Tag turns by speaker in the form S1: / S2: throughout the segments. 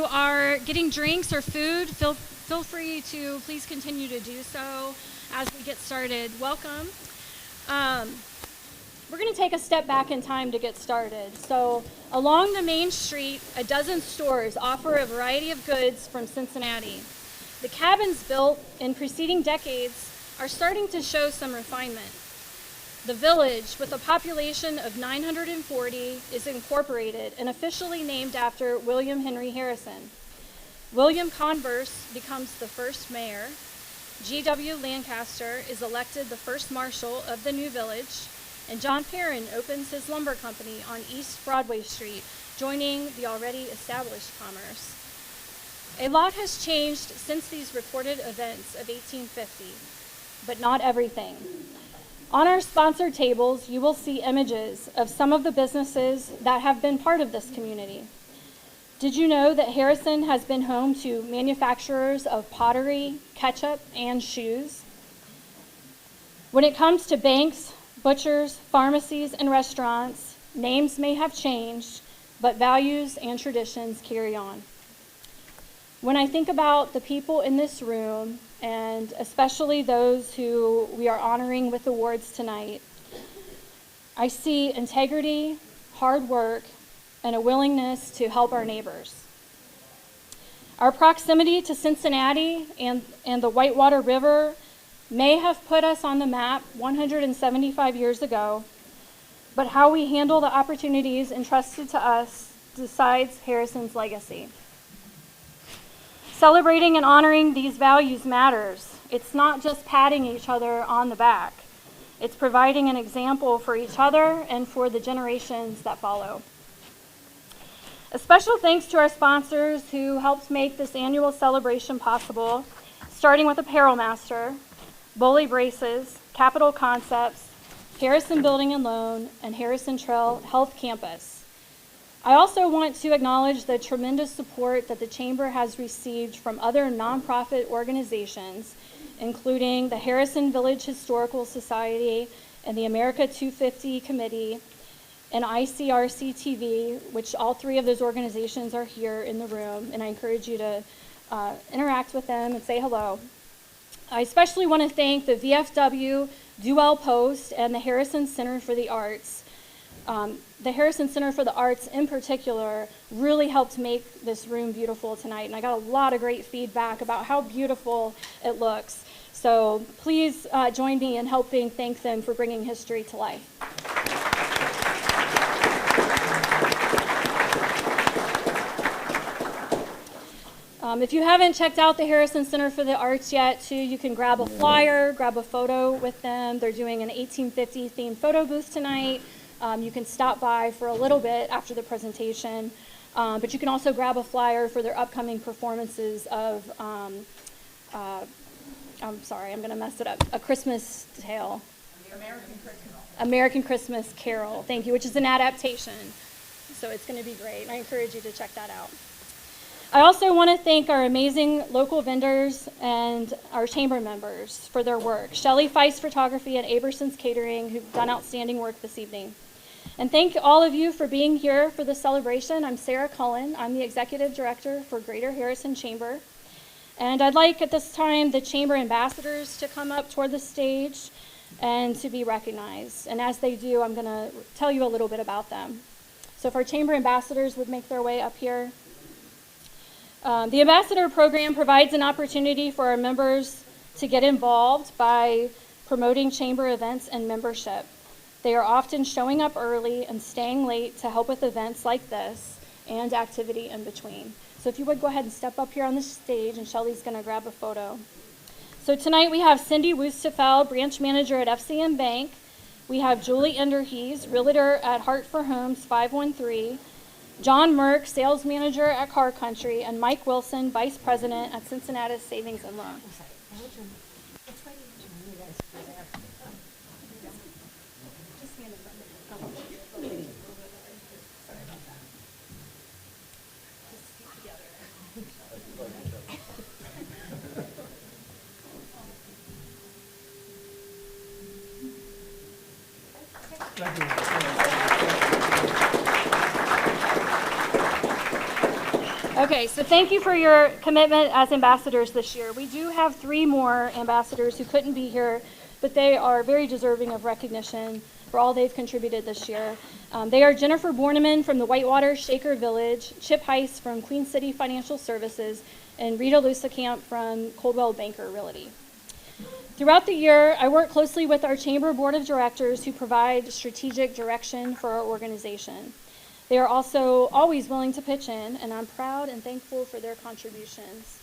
S1: you are getting drinks or food, feel free to please continue to do so as we get started. Welcome. We're going to take a step back in time to get started. So along the main street, a dozen stores offer a variety of goods from Cincinnati. The cabins built in preceding decades are starting to show some refinement. The village, with a population of 940, is incorporated and officially named after William Henry Harrison. William Converse becomes the first mayor. G.W. Lancaster is elected the first marshal of the new village, and John Perrin opens his lumber company on East Broadway Street, joining the already established commerce. A lot has changed since these recorded events of 1850, but not everything. On our sponsored tables, you will see images of some of the businesses that have been part of this community. Did you know that Harrison has been home to manufacturers of pottery, ketchup, and shoes? When it comes to banks, butchers, pharmacies, and restaurants, names may have changed, but values and traditions carry on. When I think about the people in this room, and especially those who we are honoring with awards tonight, I see integrity, hard work, and a willingness to help our neighbors. Our proximity to Cincinnati and the Whitewater River may have put us on the map 175 years ago, but how we handle the opportunities entrusted to us decides Harrison's legacy. Celebrating and honoring these values matters. It's not just patting each other on the back. It's providing an example for each other and for the generations that follow. A special thanks to our sponsors who helped make this annual celebration possible, starting with Apparel Master, Bully Braces, Capital Concepts, Harrison Building and Loan, and Harrison Trail Health Campus. I also want to acknowledge the tremendous support that the Chamber has received from other nonprofit organizations, including the Harrison Village Historical Society and the America 250 Committee and ICRC-TV, which all three of those organizations are here in the room, and I encourage you to interact with them and say hello. I especially want to thank the VFW, Duell Post, and the Harrison Center for the Arts. The Harrison Center for the Arts in particular really helped make this room beautiful tonight, and I got a lot of great feedback about how beautiful it looks. So please join me in helping thank them for bringing history to life. If you haven't checked out the Harrison Center for the Arts yet, too, you can grab a flyer, grab a photo with them. They're doing an 1850 themed photo booth tonight. You can stop by for a little bit after the presentation, but you can also grab a flyer for their upcoming performances of, I'm sorry, I'm going to mess it up, A Christmas Tale. American Christmas Carol, thank you, which is an adaptation. So it's going to be great. I encourage you to check that out. I also want to thank our amazing local vendors and our chamber members for their work. Shelley Feist Photography and Aberson's Catering, who've done outstanding work this evening. And thank all of you for being here for the celebration. I'm Sarah Cullen. I'm the Executive Director for Greater Harrison Chamber. And I'd like at this time the Chamber ambassadors to come up toward the stage and to be recognized. And as they do, I'm going to tell you a little bit about them. So if our Chamber ambassadors would make their way up here. The Ambassador Program provides an opportunity for our members to get involved by promoting Chamber events and membership. They are often showing up early and staying late to help with events like this and activity in between. So if you would go ahead and step up here on the stage, and Shelly's going to grab a photo. So tonight we have Cindy Wustefeld, Branch Manager at FCM Bank. We have Julie Enderhees, Realtor at Heart for Homes 513. John Merck, Sales Manager at Car Country, and Mike Wilson, Vice President at Cincinnati Savings and Loan.
S2: Thank you.
S1: Okay, so thank you for your commitment as ambassadors this year. We do have 3 more ambassadors who couldn't be here, but they are very deserving of recognition for all they've contributed this year. They are Jennifer Borneman from the Whitewater Shaker Village, Chip Heiss from Queen City Financial Services, and Rita Lusakamp from Coldwell Banker Realty. Throughout the year, I work closely with our Chamber Board of Directors who provide strategic direction for our organization. They are also always willing to pitch in, and I'm proud and thankful for their contributions.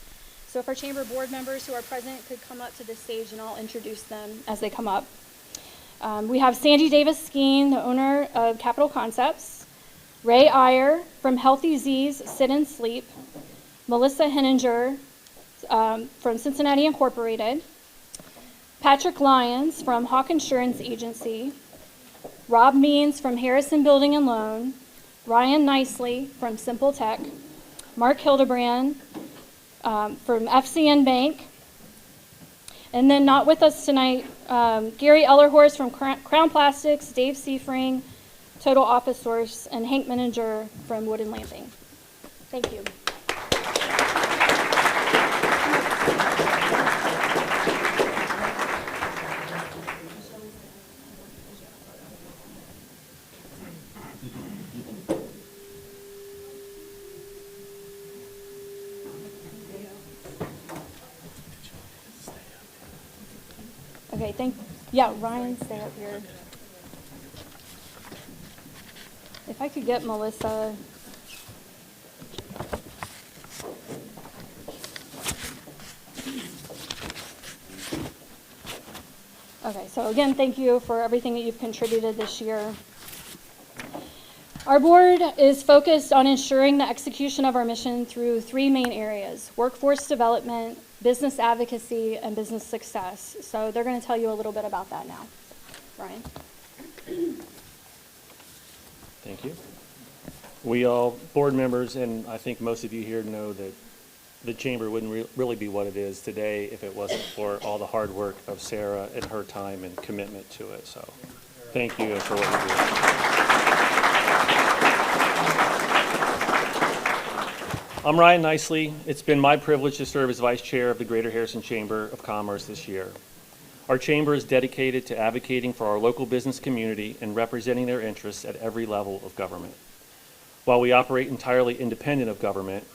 S1: So if our Chamber Board members who are present could come up to the stage, and I'll introduce them as they come up. We have Sandy Davis-Skeen, the owner of Capital Concepts, Ray Iyer from Healthy Z's Sit and Sleep, Melissa Henninger from Cincinnati Incorporated, Patrick Lyons from Hawk Insurance Agency, Rob Means from Harrison Building and Loan, Ryan Nicely from Simple Tech, Mark Hildebrand from FCN Bank, and then not with us tonight, Gary Ellerhorst from Crown Plastics, Dave Seafring, Total Office Source, and Hank Meninger from Wood and Lamping. Thank you. Okay, yeah, Ryan, stay up here. If I could get Melissa. Okay, so again, thank you for everything that you've contributed this year. Our board is focused on ensuring the execution of our mission through 3 main areas: workforce development, business advocacy, and business success. So they're going to tell you a little bit about that now. Ryan.
S2: Thank you. We all, board members, and I think most of you here know that the Chamber wouldn't really be what it is today if it wasn't for all the hard work of Sarah and her time and commitment to it. So thank you for what you do. I'm Ryan Nicely. It's been my privilege to serve as Vice Chair of the Greater Harrison Chamber of Commerce this year. Our Chamber is dedicated to advocating for our local business community and representing their interests at every level of government. While we operate entirely independent of government,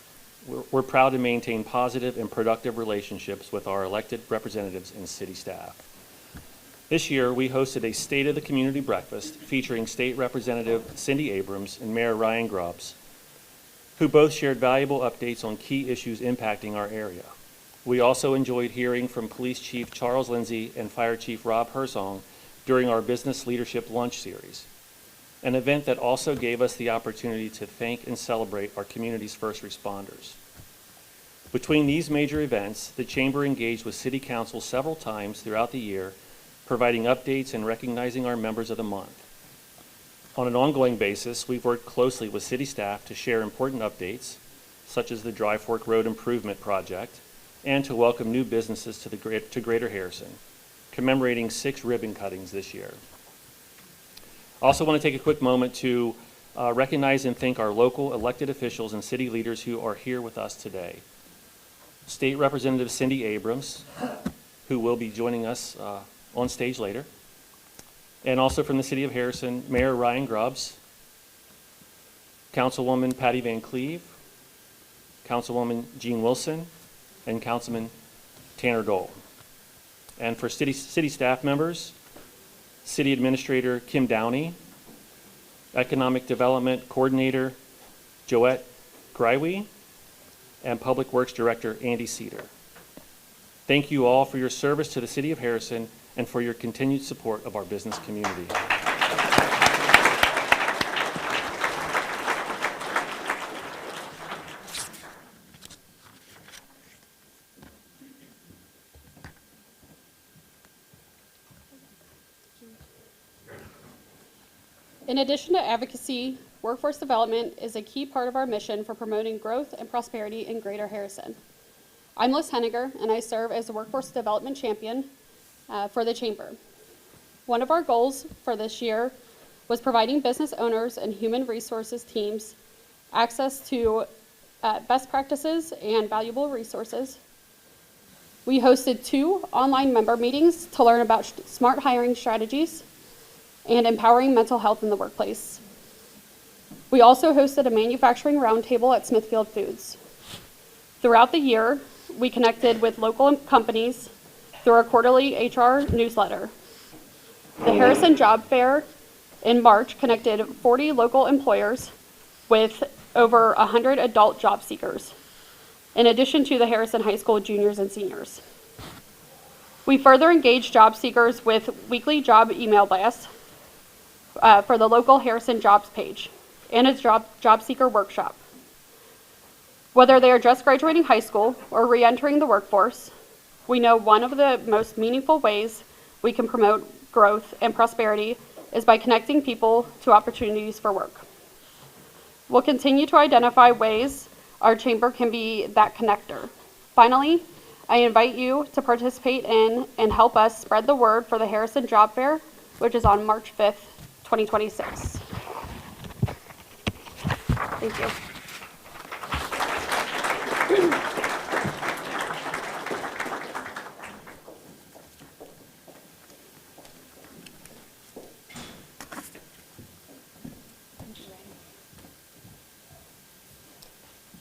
S2: we're proud to maintain positive and productive relationships with our elected representatives and city staff. This year, we hosted a State of the Community breakfast featuring State Representative Cindy Abrams and Mayor Ryan Grubbs, who both shared valuable updates on key issues impacting our area. We also enjoyed hearing from Police Chief Charles Lindsay and Fire Chief Rob Herzong during our Business Leadership Lunch Series, an event that also gave us the opportunity to thank and celebrate our community's first responders. Between these major events, the Chamber engaged with City Council several times throughout the year, providing updates and recognizing our members of the month. On an ongoing basis, we've worked closely with city staff to share important updates, such as the Dry Fork Road Improvement Project, and to welcome new businesses to Greater Harrison, commemorating 6 ribbon cuttings this year. I also want to take a quick moment to recognize and thank our local elected officials and city leaders who are here with us today. State Representative Cindy Abrams, who will be joining us on stage later. And also from the City of Harrison, Mayor Ryan Grubbs, Councilwoman Patty Van Cleve, Councilwoman Jean Wilson, and Councilman Tanner Dole. And for city staff members, City Administrator Kim Downey, Economic Development Coordinator Joette Greiwe, and Public Works Director Andy Cedar. Thank you all for your service to the City of Harrison and for your continued support of our business community.
S3: In addition to advocacy, workforce development is a key part of our mission for promoting growth and prosperity in Greater Harrison. I'm Liz Henniger, and I serve as the Workforce Development Champion for the Chamber. One of our goals for this year was providing business owners and human resources teams access to best practices and valuable resources. We hosted 2 online member meetings to learn about smart hiring strategies and empowering mental health in the workplace. We also hosted a manufacturing roundtable at Smithfield Foods. Throughout the year, we connected with local companies through our quarterly HR newsletter. The Harrison Job Fair in March connected 40 local employers with over 100 adult job seekers, in addition to the Harrison High School juniors and seniors. We further engaged job seekers with weekly job email blasts for the local Harrison Jobs page and its job seeker workshop. Whether they are just graduating high school or re-entering the workforce, we know one of the most meaningful ways we can promote growth and prosperity is by connecting people to opportunities for work. We'll continue to identify ways our chamber can be that connector. Finally, I invite you to participate in and help us spread the word for the Harrison Job Fair, which is on March 5th, 2026. Thank you.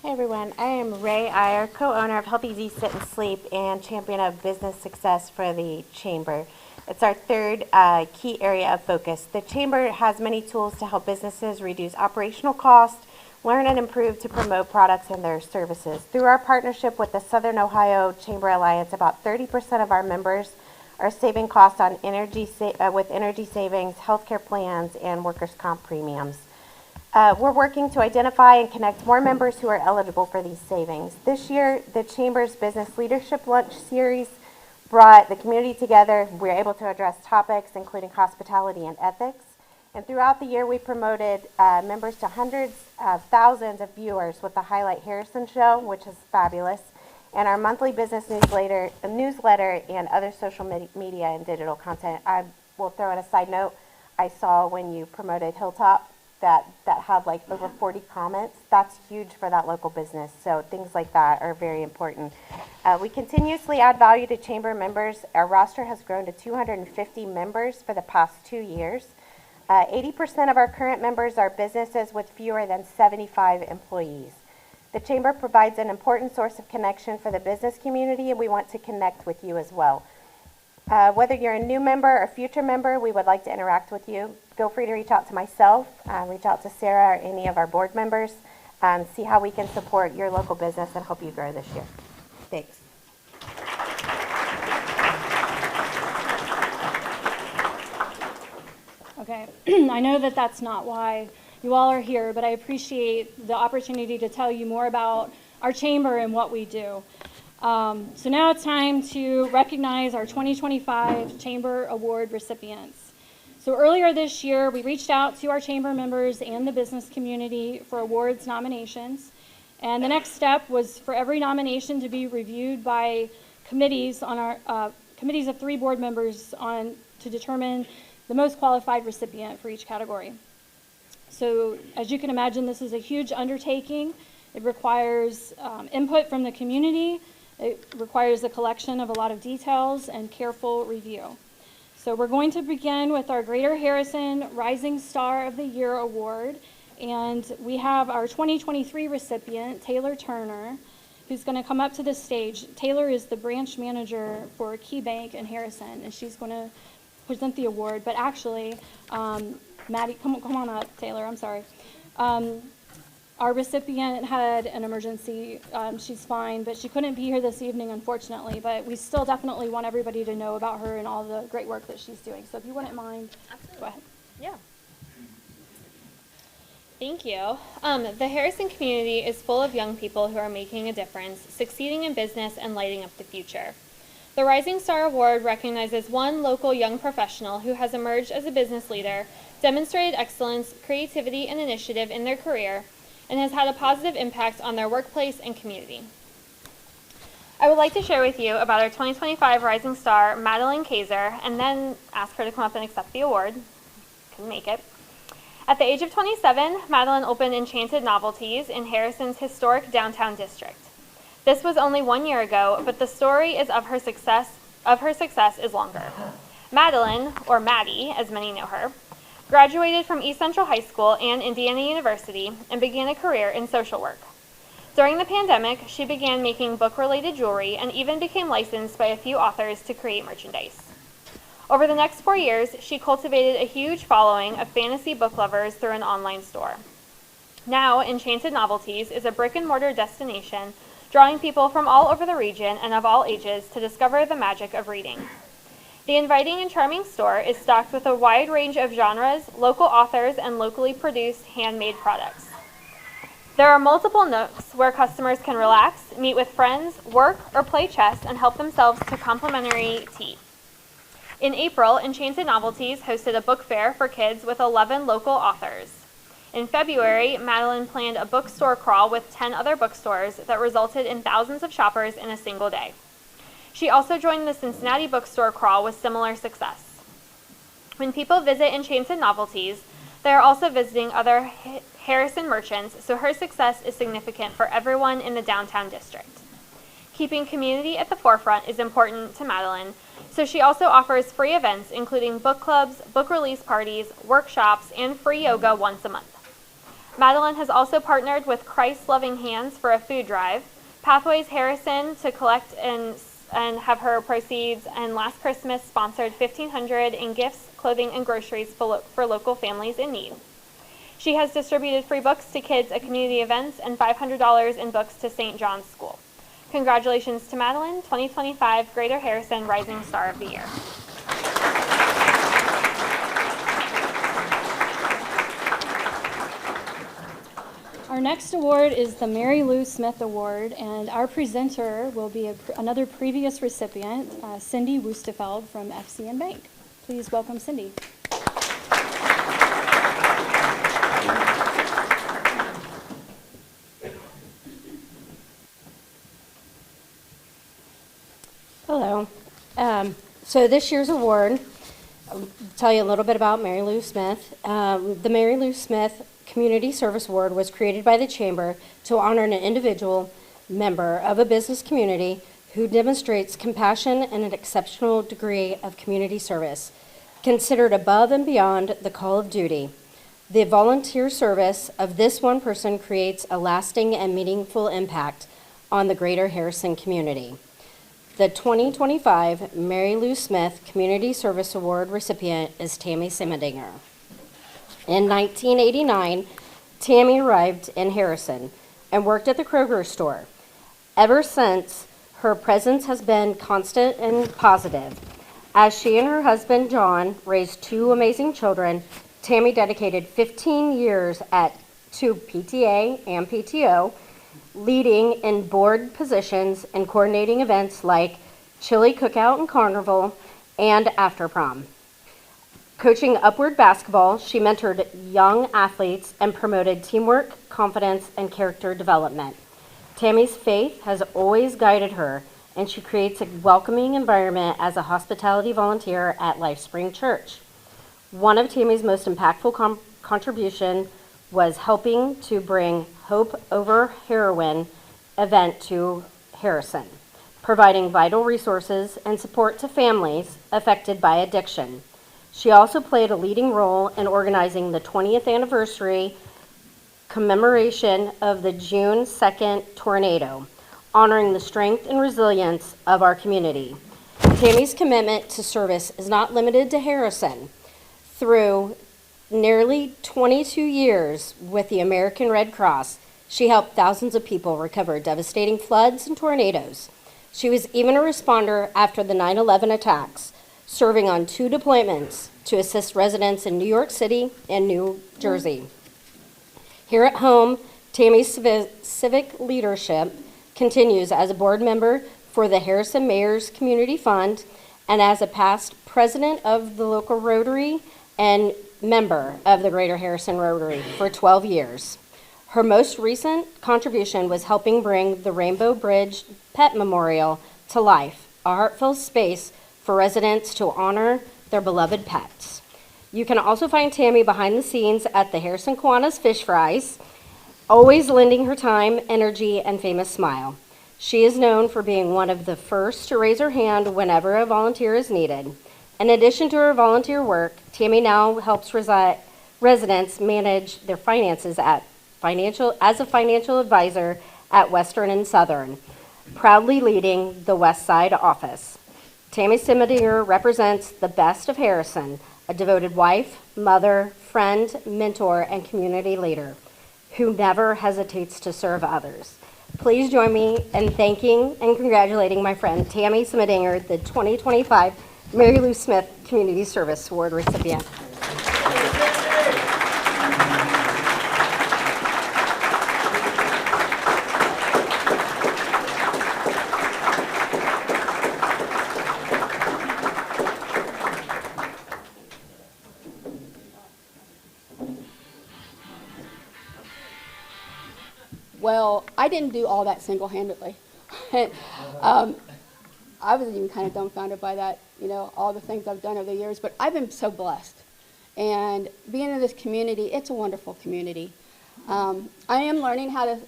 S4: Hey everyone, I am Ray Iyer, co-owner of Healthy Easy Sit and Sleep and champion of business success for the Chamber. It's our third key area of focus. The Chamber has many tools to help businesses reduce operational costs, learn and improve to promote products and their services. Through our partnership with the Southern Ohio Chamber Alliance, about 30% of our members are saving costs on with energy savings, healthcare plans, and workers' comp premiums. We're working to identify and connect more members who are eligible for these savings. This year, the Chamber's Business Leadership Lunch Series brought the community together. We were able to address topics including hospitality and ethics. And throughout the year, we promoted members to hundreds of thousands of viewers with the Highlight Harrison Show, which is fabulous, and our monthly business newsletter and other social media and digital content. I will throw in a side note. I saw when you promoted Hilltop that had like over 40 comments. That's huge for that local business. So things like that are very important. We continuously add value to chamber members. Our roster has grown to 250 members for the past 2 years. 80% of our current members are businesses with fewer than 75 employees. The chamber provides an important source of connection for the business community, and we want to connect with you as well. Whether you're a new member or future member, we would like to interact with you. Feel free to reach out to myself, reach out to Sarah or any of our board members, see how we can support your local business and help you grow this year. Thanks.
S1: Okay, I know that that's not why you all are here, but I appreciate the opportunity to tell you more about our chamber and what we do. So now it's time to recognize our 2025 Chamber Award recipients. So earlier this year, we reached out to our chamber members and the business community for awards nominations. And the next step was for every nomination to be reviewed by committees on our committees of 3 board members to determine the most qualified recipient for each category. So as you can imagine, this is a huge undertaking. It requires input from the community. It requires the collection of a lot of details and careful review. So we're going to begin with our Greater Harrison Rising Star of the Year Award. And we have our 2023 recipient, Taylor Turner, who's going to come up to the stage. Taylor is the branch manager for Key Bank in Harrison, and she's going to present the award. But actually, Maddie, come on up, Taylor, I'm sorry. Our recipient had an emergency. She's fine, but she couldn't be here this evening, unfortunately. But we still definitely want everybody to know about her and all the great work that she's doing. So if you wouldn't mind,
S5: Absolutely.
S1: Go ahead.
S5: Yeah. Thank you. The Harrison community is full of young people who are making a difference, succeeding in business, and lighting up the future. The Rising Star Award recognizes one local young professional who has emerged as a business leader, demonstrated excellence, creativity, and initiative in their career, and has had a positive impact on their workplace and community. I would like to share with you about our 2025 Rising Star, Madeline Kaiser, and then ask her to come up and accept the award. Couldn't make it. At the age of 27, Madeline opened Enchanted Novelties in Harrison's historic downtown district. This was only 1 year ago, but the story of her success is longer. Madeline, or Maddie, as many know her, graduated from East Central High School and Indiana University and began a career in social work. During the pandemic, she began making book-related jewelry and even became licensed by a few authors to create merchandise. Over the next 4 years, she cultivated a huge following of fantasy book lovers through an online store. Now, Enchanted Novelties is a brick-and-mortar destination drawing people from all over the region and of all ages to discover the magic of reading. The inviting and charming store is stocked with a wide range of genres, local authors, and locally produced handmade products. There are multiple nooks where customers can relax, meet with friends, work, or play chess and help themselves to complimentary tea. In April, Enchanted Novelties hosted a book fair for kids with 11 local authors. In February, Madeline planned a bookstore crawl with 10 other bookstores that resulted in thousands of shoppers in a single day. She also joined the Cincinnati bookstore crawl with similar success. When people visit Enchanted Novelties, they are also visiting other Harrison merchants, so her success is significant for everyone in the downtown district. Keeping community at the forefront is important to Madeline, so she also offers free events including book clubs, book release parties, workshops, and free yoga once a month. Madeline has also partnered with Christ Loving Hands for a food drive, Pathways Harrison to collect and have her proceeds, and last Christmas sponsored $1,500 in gifts, clothing, and groceries for local families in need. She has distributed free books to kids at community events and $500 in books to St. John's School. Congratulations to Madeline, 2025 Greater Harrison Rising Star of the Year.
S1: Our next award is the Mary Lou Smith Award, and our presenter will be another previous recipient, Cindy Wustefeld from FCN Bank. Please welcome Cindy.
S6: Hello. So this year's award, I'll tell you a little bit about Mary Lou Smith. The Mary Lou Smith Community Service Award was created by the Chamber to honor an individual member of a business community who demonstrates compassion and an exceptional degree of community service, considered above and beyond the call of duty. The volunteer service of this one person creates a lasting and meaningful impact on the Greater Harrison community. The 2025 Mary Lou Smith Community Service Award recipient is Tammy Simmendinger. In 1989, Tammy arrived in Harrison and worked at the Kroger store. Ever since, her presence has been constant and positive. As she and her husband, John, raised two amazing children, Tammy dedicated 15 years to PTA and PTO, leading in board positions and coordinating events like Chili Cookout and Carnival and After Prom. Coaching Upward Basketball, she mentored young athletes and promoted teamwork, confidence, and character development. Tammy's faith has always guided her, and she creates a welcoming environment as a hospitality volunteer at Life Spring Church. One of Tammy's most impactful contribution was helping to bring Hope Over Heroin event to Harrison, providing vital resources and support to families affected by addiction. She also played a leading role in organizing the 20th anniversary commemoration of the June 2nd tornado, honoring the strength and resilience of our community. Tammy's commitment to service is not limited to Harrison. Through nearly 22 years with the American Red Cross, she helped thousands of people recover devastating floods and tornadoes. She was even a responder after the 9/11 attacks, serving on 2 deployments to assist residents in New York City and New Jersey. Here at home, Tammy's civic leadership continues as a board member for the Harrison Mayor's Community Fund and as a past president of the local Rotary and member of the Greater Harrison Rotary for 12 years. Her most recent contribution was helping bring the Rainbow Bridge Pet Memorial to life, a heartfelt space for residents to honor their beloved pets. You can also find Tammy behind the scenes at the Harrison Kiwanis Fish Fries, always lending her time, energy, and famous smile. She is known for being one of the first to raise her hand whenever a volunteer is needed. In addition to her volunteer work, Tammy now helps residents manage their finances as a financial advisor at Western and Southern, proudly leading the West Side office. Tammy Simadinger represents the best of Harrison, a devoted wife, mother, friend, mentor, and community leader who never hesitates to serve others. Please join me in thanking and congratulating my friend Tammy Simadinger, the 2025 Mary Lou Smith Community Service Award recipient.
S3: Well, I didn't do all that single-handedly. I was even kind of dumbfounded by that, all the things I've done over the years, but I've been so blessed. And being in this community, it's a wonderful community. I am learning how to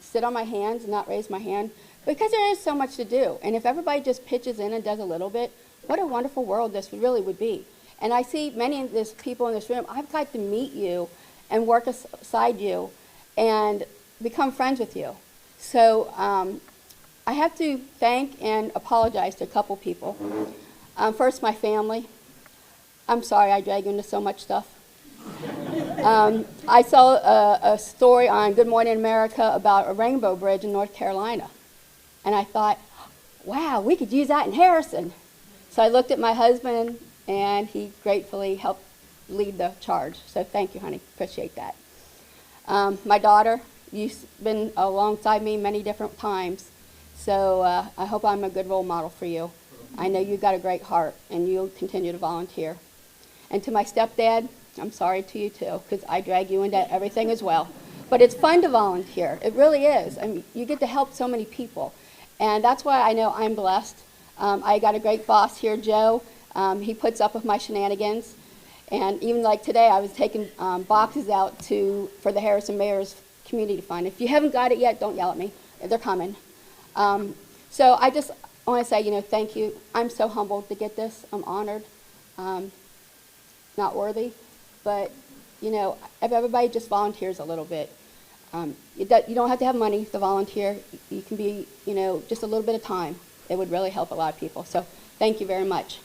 S3: sit on my hands and not raise my hand because there is so much to do. And if everybody just pitches in and does a little bit, what a wonderful world this really would be. And I see many of these people in this room, I'd like to meet you and work aside you and become friends with you. So I have to thank and apologize to a couple people. First, my family. I'm sorry I drag you into so much stuff. I saw a story on Good Morning America about a rainbow bridge in North Carolina. And I thought, wow, we could use that in Harrison. So I looked at my husband, and he gratefully helped lead the charge. So thank you, honey. Appreciate that. My daughter, you've been alongside me many different times. So I hope I'm a good role model for you. I know you've got a great heart, and you'll continue to volunteer. And to my stepdad, I'm sorry to you too, because I drag you into everything as well. But it's fun to volunteer. It really is. I mean, you get to help so many people. And that's why I know I'm blessed. I got a great boss here, Joe. He puts up with my shenanigans. And even like today, I was taking boxes out for the Harrison Mayor's Community Fund. If you haven't got it yet, don't yell at me. They're coming. So I just want to say, thank you. I'm so humbled to get this. I'm honored. Not worthy. But, if everybody just volunteers a little bit. You don't have to have money to volunteer. You can be, just a little bit of time. It would really help a lot of people. So thank you very much.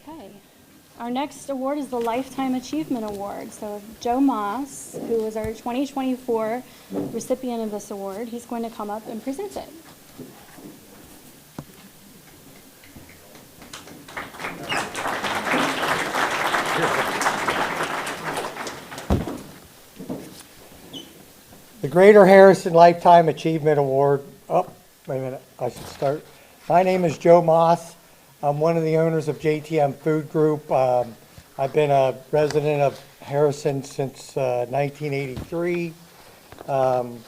S1: Okay. Our next award is the Lifetime Achievement Award. So Joe Moss, who is our 2024 recipient of this award, he's going to come up and present it.
S7: The Greater Harrison Lifetime Achievement Award. Oh, wait a minute. I should start. My name is Joe Moss. I'm one of the owners of JTM Food Group. I've been a resident of Harrison since 1983. I'm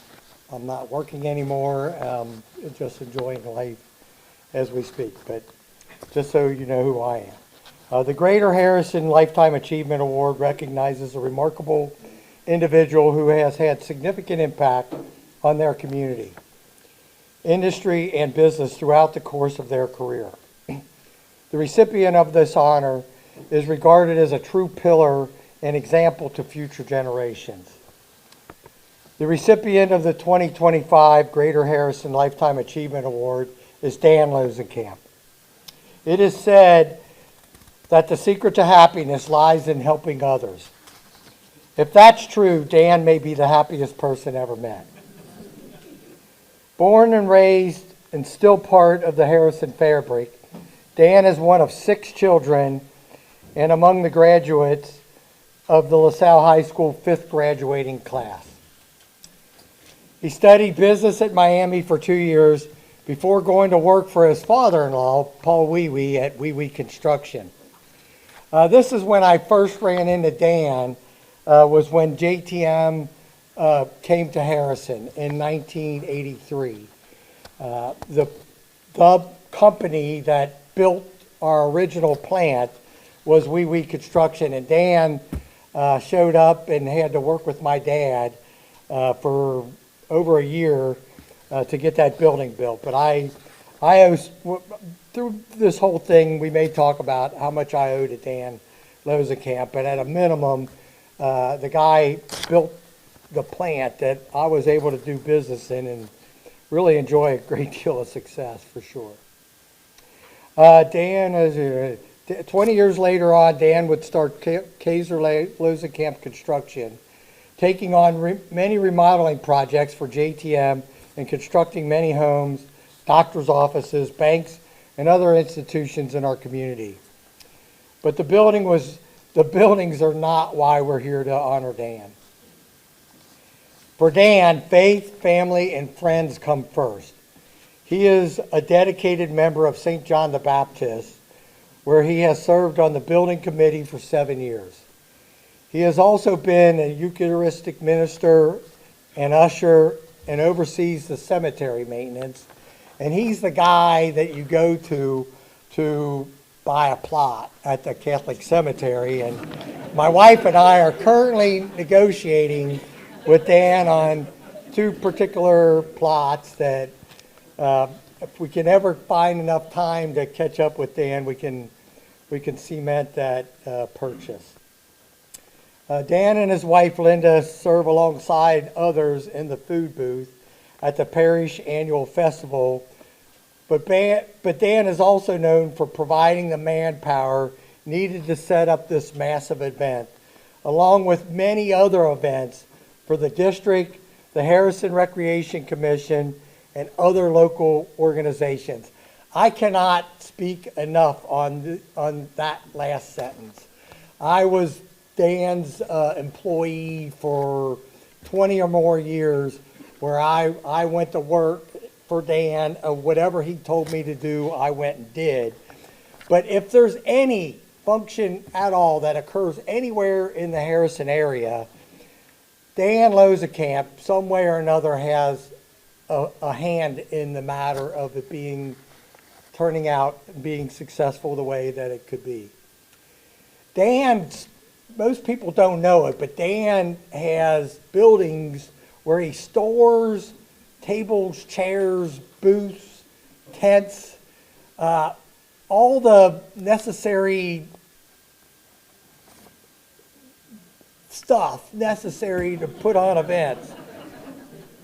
S7: not working anymore. Just enjoying life as we speak. But just so you know who I am. The Greater Harrison Lifetime Achievement Award recognizes a remarkable individual who has had significant impact on their community, industry, and business throughout the course of their career. The recipient of this honor is regarded as a true pillar and example to future generations. The recipient of the 2025 Greater Harrison Lifetime Achievement Award is Dan Losenkamp. It is said that the secret to happiness lies in helping others. If that's true, Dan may be the happiest person ever met. Born and raised and still part of the Harrison fabric, Dan is one of 6 children and among the graduates of the LaSalle High School 5th graduating class. He studied business at Miami for 2 years before going to work for his father-in-law, Paul Wee Wee, at Wee Wee Construction. This is when I first ran into Dan, was when JTM came to Harrison in 1983. The company that built our original plant was Wee Wee Construction, and Dan showed up and had to work with my dad for over a year to get that building built. But I owe, through this whole thing, we may talk about how much I owe to Dan Losenkamp, but at a minimum, the guy built the plant that I was able to do business in and really enjoy a great deal of success, for sure. Dan, 20 years later on, Dan would start Kaiser Losenkamp Construction, taking on many remodeling projects for JTM and constructing many homes, doctor's offices, banks, and other institutions in our community. But the buildings are not why we're here to honor Dan. For Dan, faith, family, and friends come first. He is a dedicated member of St. John the Baptist, where he has served on the building committee for 7 years. He has also been a Eucharistic minister and usher and oversees the cemetery maintenance. And he's the guy that you go to buy a plot at the Catholic cemetery. And my wife and I are currently negotiating with Dan on 2 particular plots that if we can ever find enough time to catch up with Dan, we can cement that purchase. Dan and his wife Linda serve alongside others in the food booth at the parish annual festival, but Dan is also known for providing the manpower needed to set up this massive event, along with many other events for the district, the Harrison Recreation Commission, and other local organizations. I cannot speak enough on that last sentence. I was Dan's employee for 20 or more years, where I went to work for Dan. Whatever he told me to do, I went and did. But if there's any function at all that occurs anywhere in the Harrison area, Dan Losenkamp, some way or another, has a hand in the matter of it turning out and being successful the way that it could be. Most people don't know it, but Dan has buildings where he stores tables, chairs, booths, tents, all the necessary stuff necessary to put on events.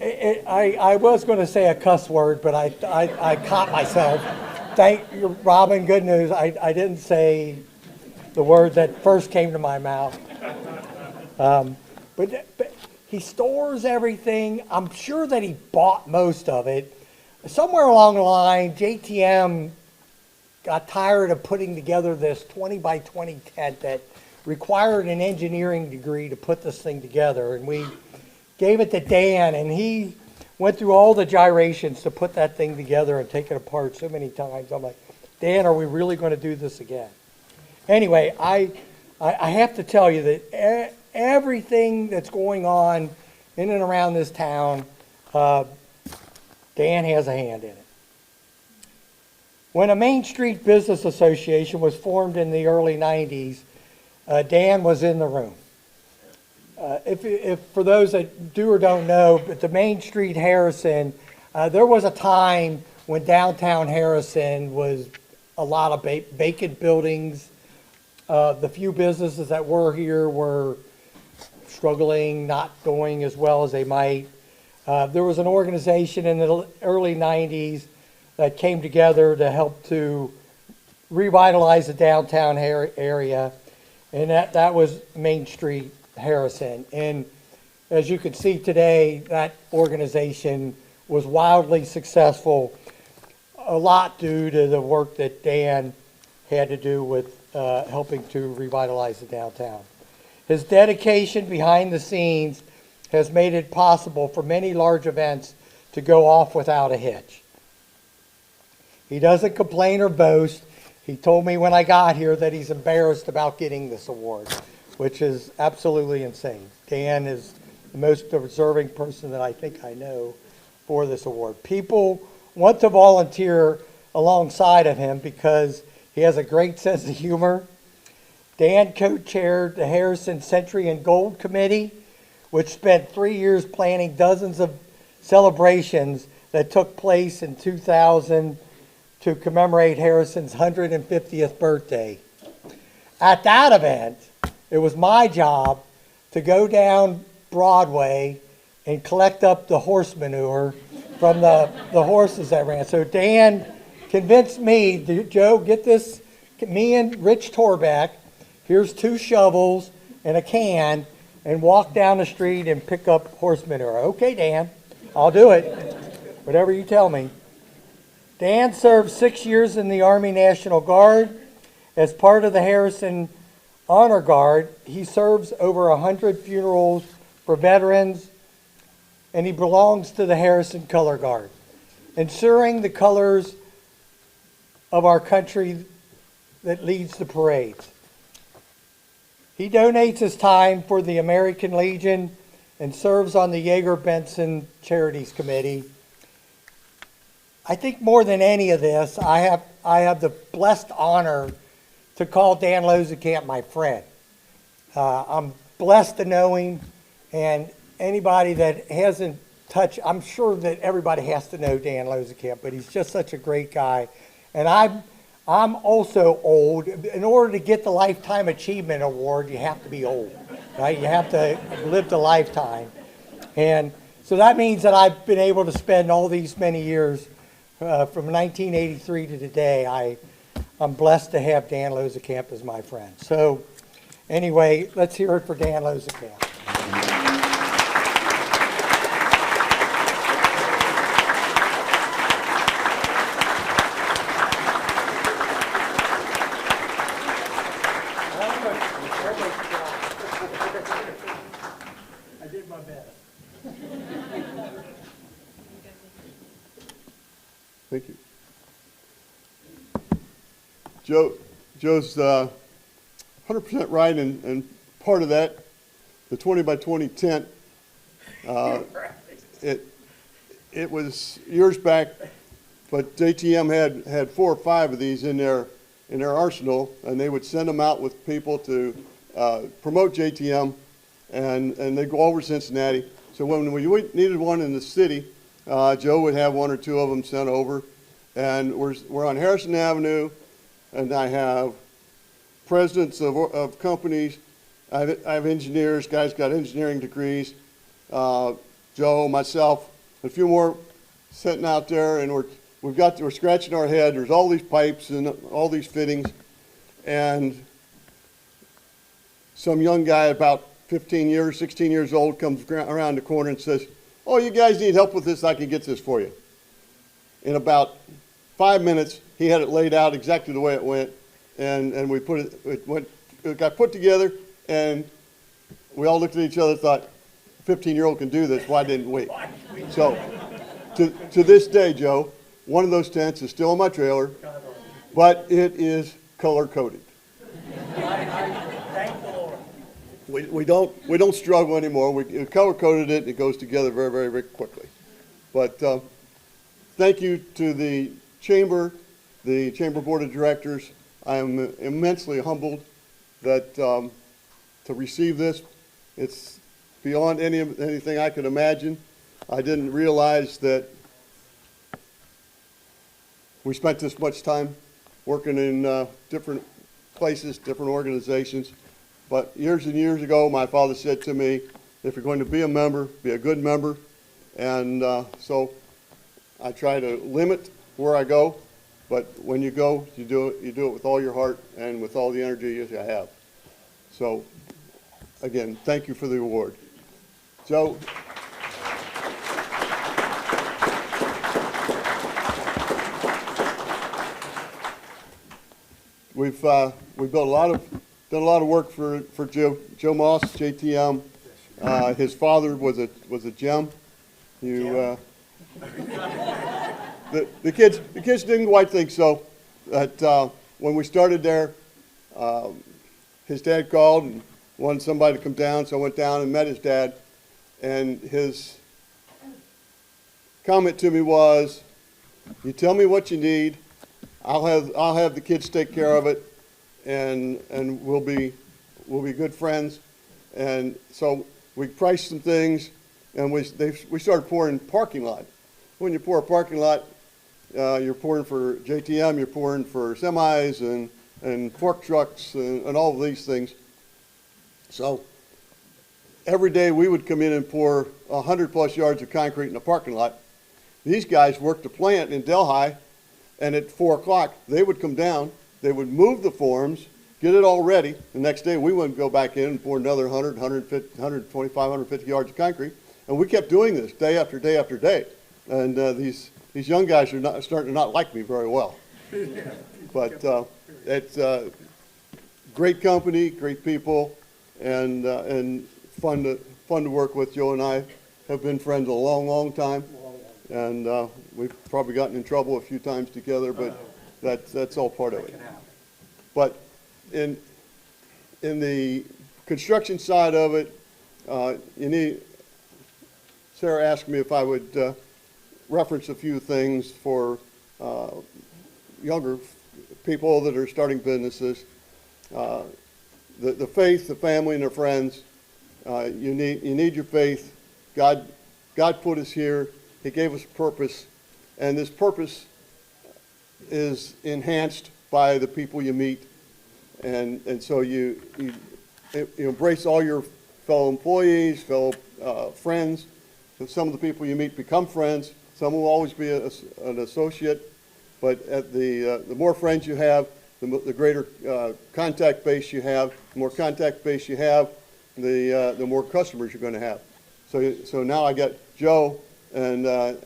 S7: I was going to say a cuss word, but I caught myself. Thank you, Robin. Good news. I didn't say the word that first came to my mouth. But he stores everything. I'm sure that he bought most of it. Somewhere along the line, JTM got tired of putting together this 20 by 20 tent that required an engineering degree to put this thing together. And we gave it to Dan, and he went through all the gyrations to put that thing together and take it apart so many times. I'm like, Dan, are we really going to do this again? Anyway, I have to tell you that everything that's going on in and around this town, Dan has a hand in it. When a Main Street Business Association was formed in the early 90s, Dan was in the room. If for those that do or don't know, but the Main Street Harrison, there was a time when downtown Harrison was a lot of vacant buildings. The few businesses that were here were struggling, not going as well as they might. There was an organization in the early 90s that came together to help to revitalize the downtown area, and that was Main Street Harrison. And as you can see today, that organization was wildly successful, a lot due to the work that Dan had to do with helping to revitalize the downtown. His dedication behind the scenes has made it possible for many large events to go off without a hitch. He doesn't complain or boast. He told me when I got here that he's embarrassed about getting this award, which is absolutely insane. Dan is the most deserving person that I think I know for this award. People want to volunteer alongside of him because he has a great sense of humor. Dan co-chaired the Harrison Century and Gold Committee, which spent 3 years planning dozens of celebrations that took place in 2000 to commemorate Harrison's 150th birthday. At that event, it was my job to go down Broadway and collect up the horse manure from the horses that ran. So Dan convinced me, Joe, get this, me and Rich Torbeck, here's 2 shovels and a can, and walk down the street and pick up horse manure. Okay, Dan, I'll do it. Whatever you tell me. Dan served 6 years in the Army National Guard. As part of the Harrison Honor Guard, he serves over 100 funerals for veterans, and he belongs to the Harrison Color Guard, ensuring the colors of our country that leads the parades. He donates his time for the American Legion and serves on the Yeager-Benson Charities Committee. I think more than any of this, I have the blessed honor to call Dan Losenkamp my friend. I'm blessed to know him, and anybody that hasn't touched, I'm sure that everybody has to know Dan Losenkamp, but he's just such a great guy. And I'm also old. In order to get the Lifetime Achievement Award, you have to be old, right? You have to live the lifetime. And so that means that I've been able to spend all these many years, from 1983 to today, I'm blessed to have Dan Losenkamp as my friend. So anyway, let's hear it for Dan Losenkamp. I did my best.
S8: Thank you. Joe's 100% right, and part of that, the 20 by 20 tent, it was years back, but JTM had 4 or 5 of these in their arsenal, and they would send them out with people to promote JTM, and they go over Cincinnati. So when we needed one in the city, Joe would have 1 or 2 of them sent over, and we're on Harrison Avenue, and I have presidents of companies. I have engineers, guys got engineering degrees. Joe, myself, a few more sitting out there, and we're scratching our head. There's all these pipes and all these fittings, and some young guy about 16 years old comes around the corner and says, "Oh, you guys need help with this? I can get this for you." In about 5 minutes, he had it laid out exactly the way it went, and we put it got put together, and we all looked at each other and thought, 15-year-old can do this, why didn't we? So, to this day, Joe, one of those tents is still in my trailer, but it is color-coded.
S7: Thank the Lord.
S8: We don't struggle anymore. We color-coded it, and it goes together very, very, very quickly. But thank you to the Chamber Board of Directors. I am immensely humbled that to receive this. It's beyond anything I could imagine. I didn't realize that we spent this much time working in different places, different organizations. But years and years ago, my father said to me, if you're going to be a member, be a good member. And so I try to limit where I go, but when you go, you do it with all your heart and with all the energy you have. So, again, thank you for the award. So, we've done a lot of work for Joe Moss, JTM. His father was a gem. The kids didn't quite think so. That when we started there, his dad called and wanted somebody to come down, so I went down and met his dad. And his comment to me was, "You tell me what you need, I'll have the kids take care of it, and we'll be good friends." And so we priced some things, and we started pouring parking lot. When you pour a parking lot, you're pouring for JTM, you're pouring for semis and fork trucks and all of these things. So every day we would come in and pour 100+ yards of concrete in a parking lot. These guys worked the plant in Delhi, and at 4 o'clock they would come down, they would move the forms, get it all ready. The next day we wouldn't go back in and pour another 100, 150, 125, 150 yards of concrete. And we kept doing this day after day after day. And these young guys are starting to not like me very well. But it's great company, great people, and fun to work with. Joe and I have been friends a long, long time, and we've probably gotten in trouble a few times together, but that's all part of it. But in the construction side of it, Sarah asked me if I would reference a few things for younger people that are starting businesses. The faith, the family, and their friends. You need your faith. God put us here. He gave us a purpose, and this purpose is enhanced by the people you meet, and so you embrace all your fellow employees, fellow friends. Some of the people you meet become friends. Some will always be an associate, but the more friends you have, the greater contact base you have. The more contact base you have, the more customers you're going to have. So now I got Joe, and I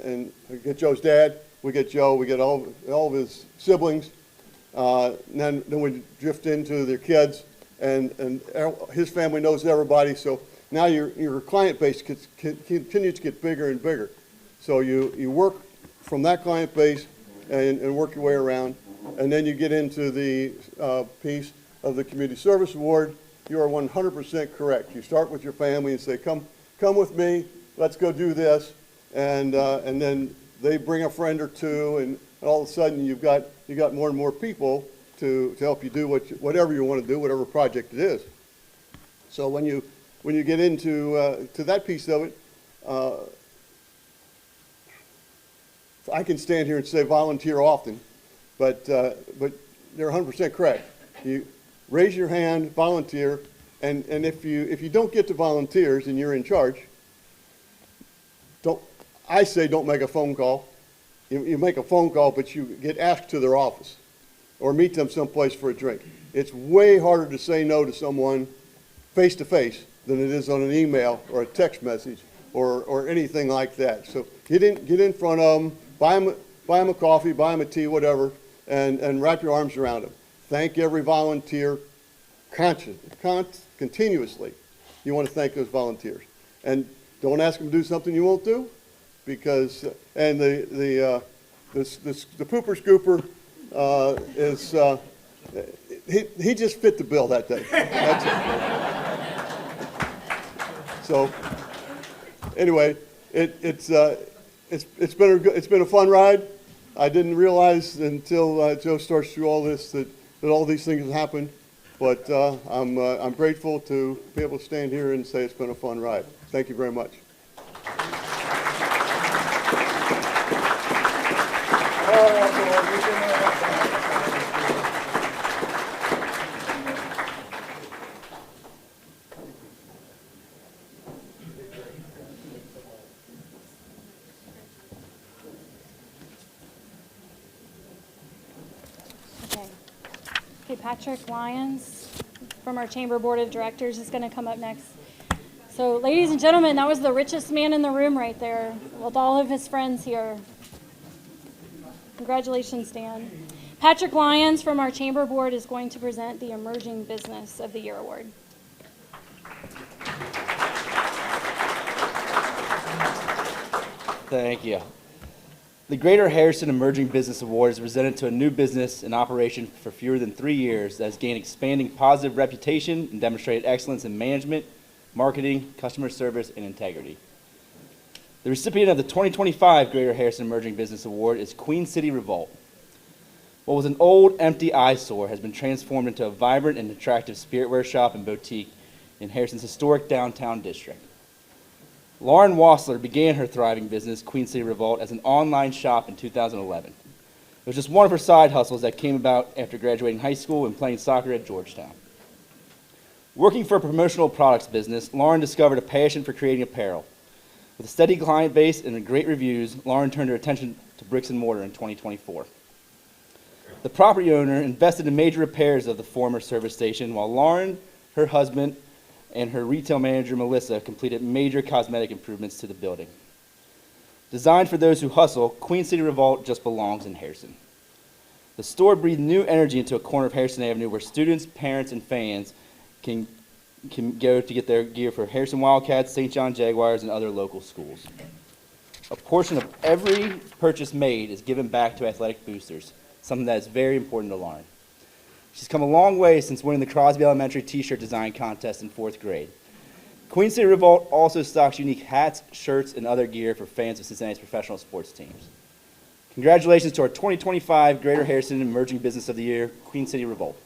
S8: get Joe's dad. We get Joe. We get all of his siblings. Then we drift into their kids, and his family knows everybody. So now your client base continues to get bigger and bigger. So you work from that client base and work your way around, and then you get into the piece of the Community Service Award. You are 100% correct. You start with your family and say, come with me, let's go do this, and then they bring a friend or two, and all of a sudden you got more and more people to help you do whatever you want to do, whatever project it is. So when you get into to that piece of it, I can stand here and say volunteer often, but they're 100% correct. You raise your hand, volunteer, and if you don't get to volunteers and you're in charge, don't make a phone call. You make a phone call, but you get asked to their office or meet them someplace for a drink. It's way harder to say no to someone face to face than it is on an email or a text message or anything like that. So get in front of them, buy them a coffee, buy them a tea, whatever, and wrap your arms around them. Thank every volunteer continuously. You want to thank those volunteers. And don't ask them to do something you won't do, because, and the pooper scooper is, he just fit the bill that day. That's it. So, anyway, it's been a fun ride. I didn't realize until Joe starts through all this that all these things have happened, but I'm grateful to be able to stand here and say it's been a fun ride. Thank you very much.
S1: Okay, Patrick Lyons from our Chamber Board of Directors is going to come up next. So, ladies and gentlemen, that was the richest man in the room right there with all of his friends here. Congratulations, Dan. Patrick Lyons from our Chamber Board is going to present the Emerging Business of the Year Award.
S9: Thank you. The Greater Harrison Emerging Business Award is presented to a new business in operation for fewer than 3 years that has gained expanding positive reputation and demonstrated excellence in management, marketing, customer service, and integrity. The recipient of the 2025 Greater Harrison Emerging Business Award is Queen City Revolt. What was an old, empty eyesore has been transformed into a vibrant and attractive spiritwear shop and boutique in Harrison's historic downtown district. Lauren Wassler began her thriving business, Queen City Revolt, as an online shop in 2011. It was just one of her side hustles that came about after graduating high school and playing soccer at Georgetown. Working for a promotional products business, Lauren discovered a passion for creating apparel. With a steady client base and great reviews, Lauren turned her attention to bricks and mortar in 2024. The property owner invested in major repairs of the former service station, while Lauren, her husband, and her retail manager, Melissa, completed major cosmetic improvements to the building. Designed for those who hustle, Queen City Revolt just belongs in Harrison. The store breathed new energy into a corner of Harrison Avenue where students, parents, and fans can go to get their gear for Harrison Wildcats, St. John Jaguars, and other local schools. A portion of every purchase made is given back to athletic boosters, something that is very important to Lauren. She's come a long way since winning the Crosby Elementary T-shirt design contest in 4th grade. Queen City Revolt also stocks unique hats, shirts, and other gear for fans of Cincinnati's professional sports teams. Congratulations to our 2025 Greater Harrison Emerging Business of the Year, Queen City Revolt.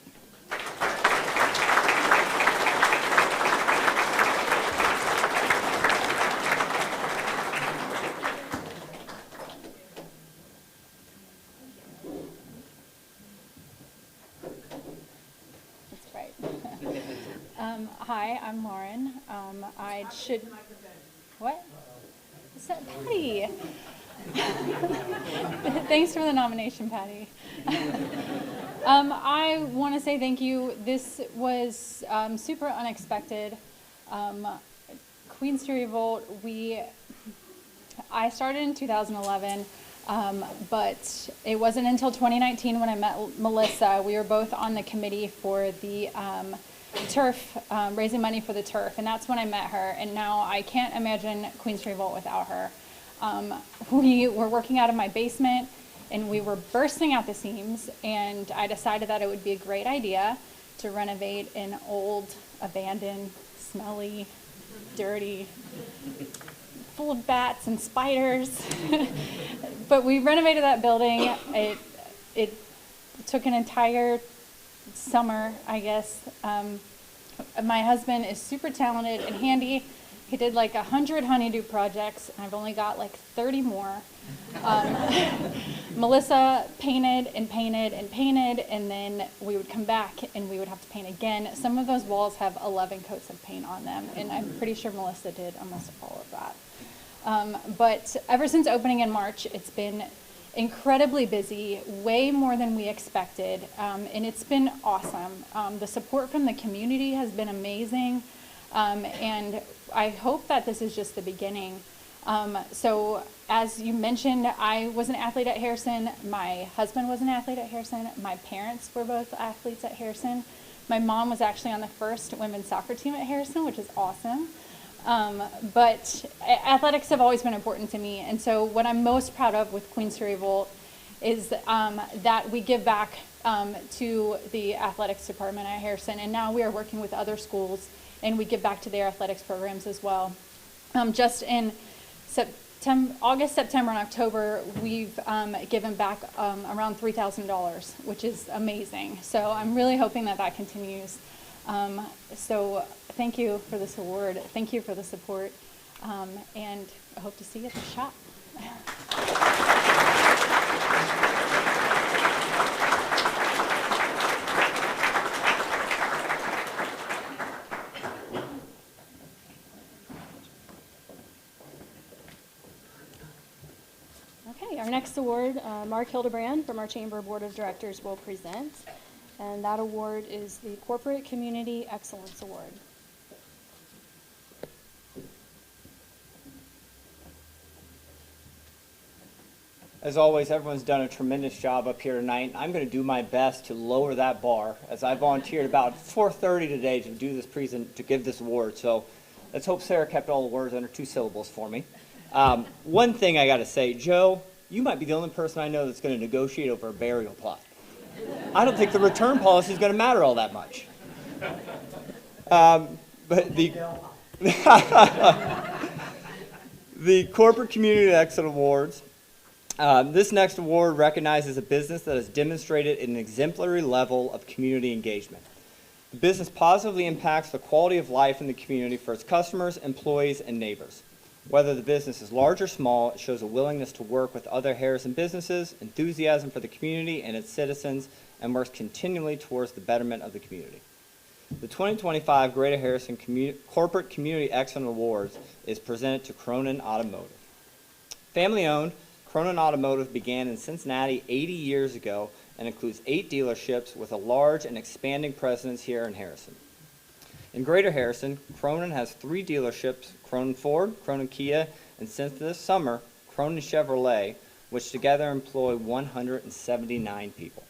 S10: Hi, I'm Lauren. What? Is that Patty? Thanks for the nomination, Patty. I want to say thank you. This was super unexpected. Queen City Revolt, I started in 2011, but it wasn't until 2019 when I met Melissa. We were both on the committee for the turf, raising money for the turf, and that's when I met her, and now I can't imagine Queen City Revolt without her. We were working out of my basement, and we were bursting out the seams, and I decided that it would be a great idea to renovate an old, abandoned, smelly, dirty, full of bats and spiders. But we renovated that building. It took an entire summer, I guess. My husband is super talented and handy. He did like 100 honeydew projects, and I've only got like 30 more. Melissa painted and painted and painted, and then we would come back and we would have to paint again. Some of those walls have 11 coats of paint on them, and I'm pretty sure Melissa did almost all of that. But ever since opening in March, it's been incredibly busy, way more than we expected, and it's been awesome. The support from the community has been amazing, and I hope that this is just the beginning. So as you mentioned, I was an athlete at Harrison. My husband was an athlete at Harrison. My parents were both athletes at Harrison. My mom was actually on the first women's soccer team at Harrison, which is awesome. But athletics have always been important to me, and so what I'm most proud of with Queen City Revolt is that we give back to the athletics department at Harrison, and now we are working with other schools, and we give back to their athletics programs as well. Just in August, September, and October, we've given back around $3,000, which is amazing. So I'm really hoping that that continues. So thank you for this award. Thank you for the support, and I hope to see you at the shop.
S1: Okay, our next award, Mark Hildebrand from our Chamber Board of Directors will present. And that award is the Corporate Community Excellence Award.
S11: As always, everyone's done a tremendous job up here tonight. I'm going to do my best to lower that bar, as I volunteered about 4:30 today to do this to give this award. So let's hope Sarah kept all the words under 2 syllables for me. One thing I got to say, Joe, you might be the only person I know that's going to negotiate over a burial plot. I don't think the return policy is going to matter all that much. But the Corporate Community Excellence Awards. This next award recognizes a business that has demonstrated an exemplary level of community engagement. The business positively impacts the quality of life in the community for its customers, employees, and neighbors. Whether the business is large or small, it shows a willingness to work with other Harrison businesses, enthusiasm for the community and its citizens, and works continually towards the betterment of the community. The 2025 Greater Harrison Corporate Community Excellence Awards is presented to Cronin Automotive. Family-owned, Cronin Automotive began in Cincinnati 80 years ago and includes 8 dealerships with a large and expanding presence here in Harrison. In Greater Harrison, Cronin has 3 dealerships, Cronin Ford, Cronin Kia, and since this summer, Cronin Chevrolet, which together employ 179 people.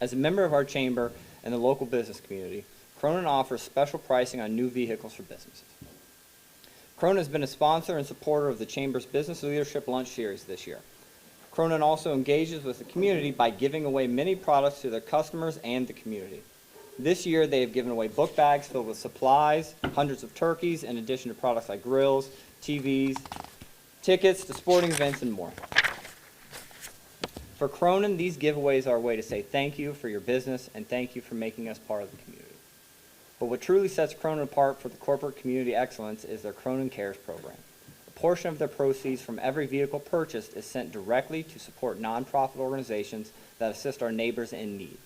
S11: As a member of our chamber and the local business community, Cronin offers special pricing on new vehicles for businesses. Cronin has been a sponsor and supporter of the Chamber's Business Leadership Lunch Series this year. Cronin also engages with the community by giving away many products to their customers and the community. This year, they have given away book bags filled with supplies, hundreds of turkeys, in addition to products like grills, TVs, tickets to sporting events, and more. For Cronin, these giveaways are a way to say thank you for your business and thank you for making us part of the community. But what truly sets Cronin apart for the corporate community excellence is their Cronin Cares program. A portion of their proceeds from every vehicle purchased is sent directly to support nonprofit organizations that assist our neighbors in need.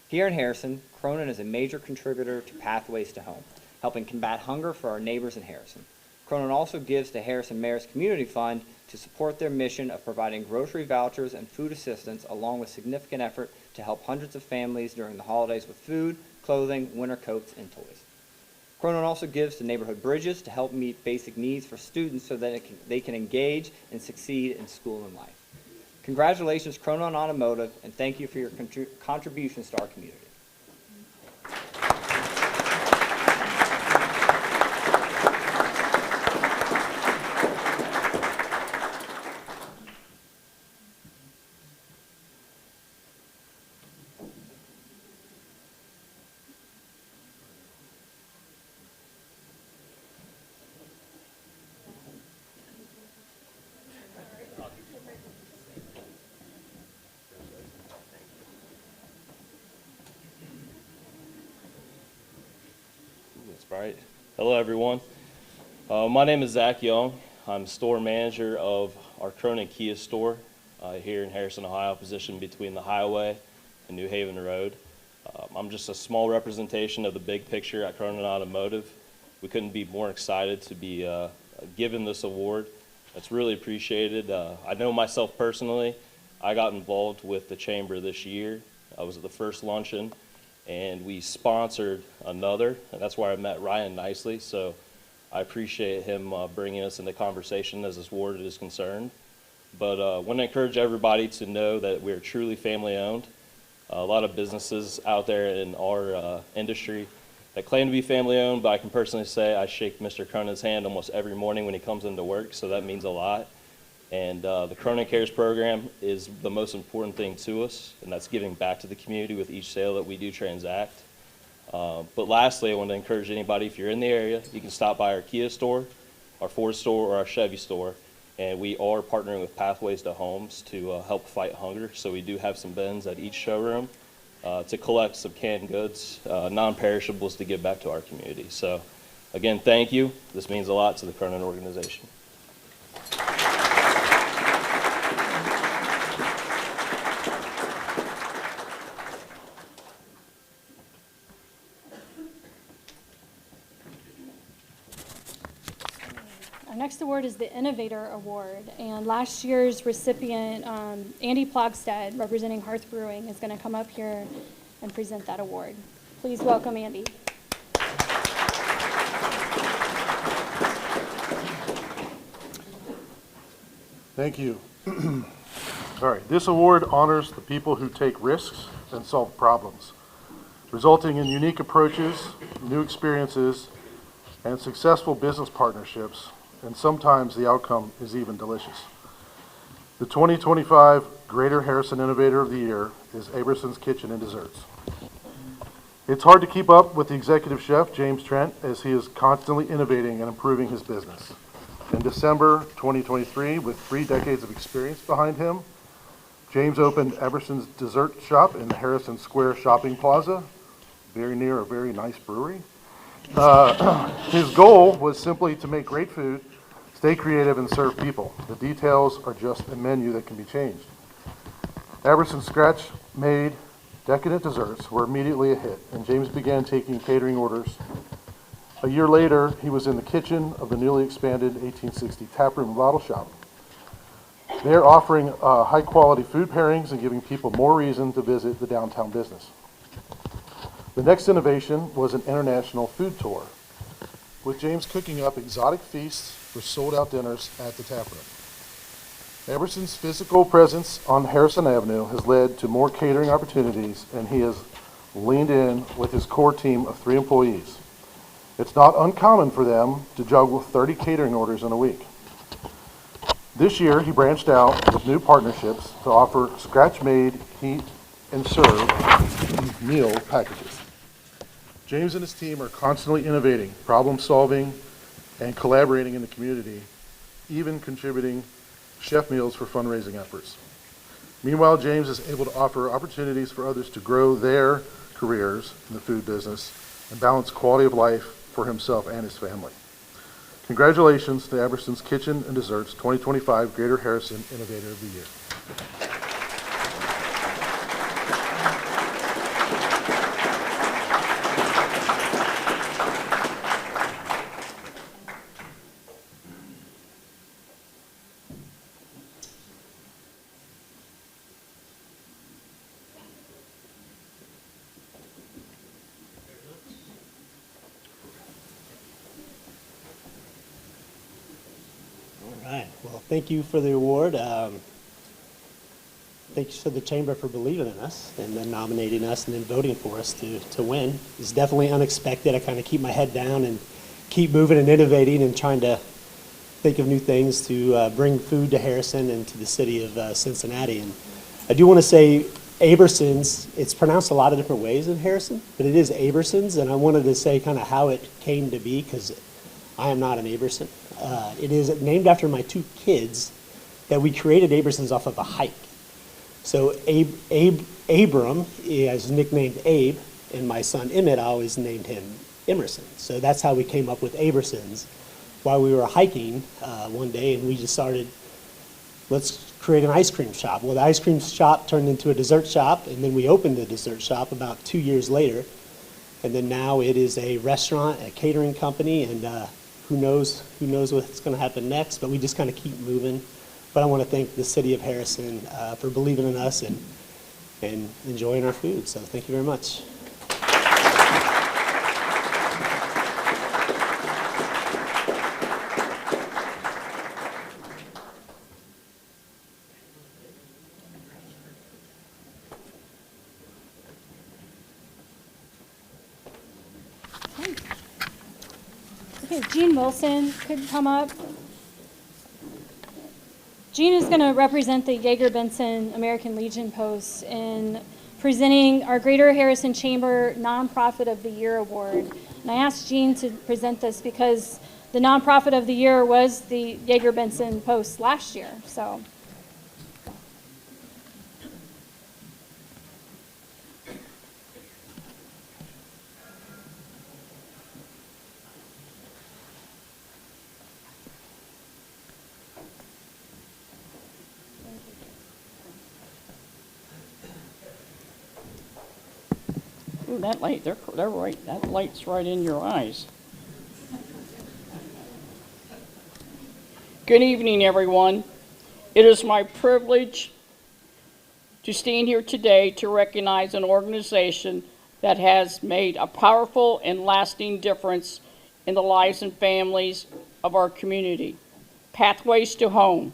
S11: Here in Harrison, Cronin is a major contributor to Pathways to Home, helping combat hunger for our neighbors in Harrison. Cronin also gives to Harrison Mayor's Community Fund to support their mission of providing grocery vouchers and food assistance, along with significant effort to help hundreds of families during the holidays with food, clothing, winter coats, and toys. Cronin also gives to Neighborhood Bridges to help meet basic needs for students so that they can engage and succeed in school and life. Congratulations, Cronin Automotive, and thank you for your contributions to our community.
S12: Right. Hello, everyone. My name is Zach Young. I'm store manager of our Cronin Kia store here in Harrison, Ohio, positioned between the highway and New Haven Road. I'm just a small representation of the big picture at Cronin Automotive. We couldn't be more excited to be given this award. It's really appreciated. I know myself personally, I got involved with the chamber this year. I was at the first luncheon, and we sponsored another, and that's where I met Ryan nicely, so I appreciate him bringing us into conversation as this award is concerned. But I want to encourage everybody to know that we're truly family-owned. A lot of businesses out there in our industry that claim to be family-owned, but I can personally say I shake Mr. Cronin's hand almost every morning when he comes into work, so that means a lot. And the Cronin Cares program is the most important thing to us, and that's giving back to the community with each sale that we do transact. But lastly, I want to encourage anybody, if you're in the area, you can stop by our Kia store, our Ford store, or our Chevy store, and we are partnering with Pathways to Homes to help fight hunger. So we do have some bins at each showroom to collect some canned goods, non-perishables, to give back to our community. So again, thank you. This means a lot to the Cronin organization.
S1: Our next award is the Innovator Award, and last year's recipient, Andy Plogstead, representing Hearth Brewing, is going to come up here and present that award. Please welcome Andy.
S13: Thank you. All right, this award honors the people who take risks and solve problems, resulting in unique approaches, new experiences, and successful business partnerships and sometimes the outcome is even delicious. The 2025 Greater Harrison Innovator of the Year is Aberson's Kitchen and Desserts. It's hard to keep up with the executive chef, James Trent, as he is constantly innovating and improving his business. In December 2023, with 3 decades of experience behind him, James opened Eberson's Dessert Shop in the Harrison Square Shopping Plaza, very near a very nice brewery. His goal was simply to make great food, stay creative, and serve people. The details are just a menu that can be changed. Eberson's scratch-made decadent desserts were immediately a hit, and James began taking catering orders. A year later, he was in the kitchen of the newly expanded 1860 taproom and bottle shop. They're offering high-quality food pairings and giving people more reason to visit the downtown business. The next innovation was an international food tour, with James cooking up exotic feasts for sold-out dinners at the taproom. Eberson's physical presence on Harrison Avenue has led to more catering opportunities, and he has leaned in with his core team of 3 employees. It's not uncommon for them to juggle 30 catering orders in a week. This year, he branched out with new partnerships to offer scratch-made, heat, and serve meal packages. James and his team are constantly innovating, problem-solving, and collaborating in the community, even contributing chef meals for fundraising efforts. Meanwhile, James is able to offer opportunities for others to grow their careers in the food business and balance quality of life for himself and his family. Congratulations to Eberson's Kitchen and Desserts 2025 Greater Harrison Innovator of the Year.
S14: All right. Well, thank you for the award. Thanks to the Chamber for believing in us and then nominating us and then voting for us to win. It's definitely unexpected. I kind of keep my head down and keep moving and innovating and trying to think of new things to bring food to Harrison and to the city of Cincinnati. And I do want to say Aberson's, it's pronounced a lot of different ways in Harrison, but it is Aberson's, and I wanted to say kind of how it came to be because I am not an Aberson. It is named after my 2 kids that we created Aberson's off of a hike. So Abram is nicknamed Abe, and my son Emmett, I always named him Emerson. So that's how we came up with Aberson's while we were hiking one day, and we just started, let's create an ice cream shop. Well, the ice cream shop turned into a dessert shop, and then we opened the dessert shop about 2 years later. And then now it is a restaurant, a catering company, and who knows what's going to happen next, but we just kind of keep moving. But I want to thank the city of Harrison for believing in us and enjoying our food. So thank you very much.
S1: Okay, Gene Wilson could come up. Gene is going to represent the Jaeger-Benson American Legion Post in presenting our Greater Harrison Chamber Nonprofit of the Year Award. And I asked Gene to present this because the Nonprofit of the Year was the Jaeger-Benson Post last year. So.
S15: Ooh, that light, they're right, that light's right in your eyes. Good evening, everyone. It is my privilege to stand here today to recognize an organization that has made a powerful and lasting difference in the lives and families of our community. Pathways to Home,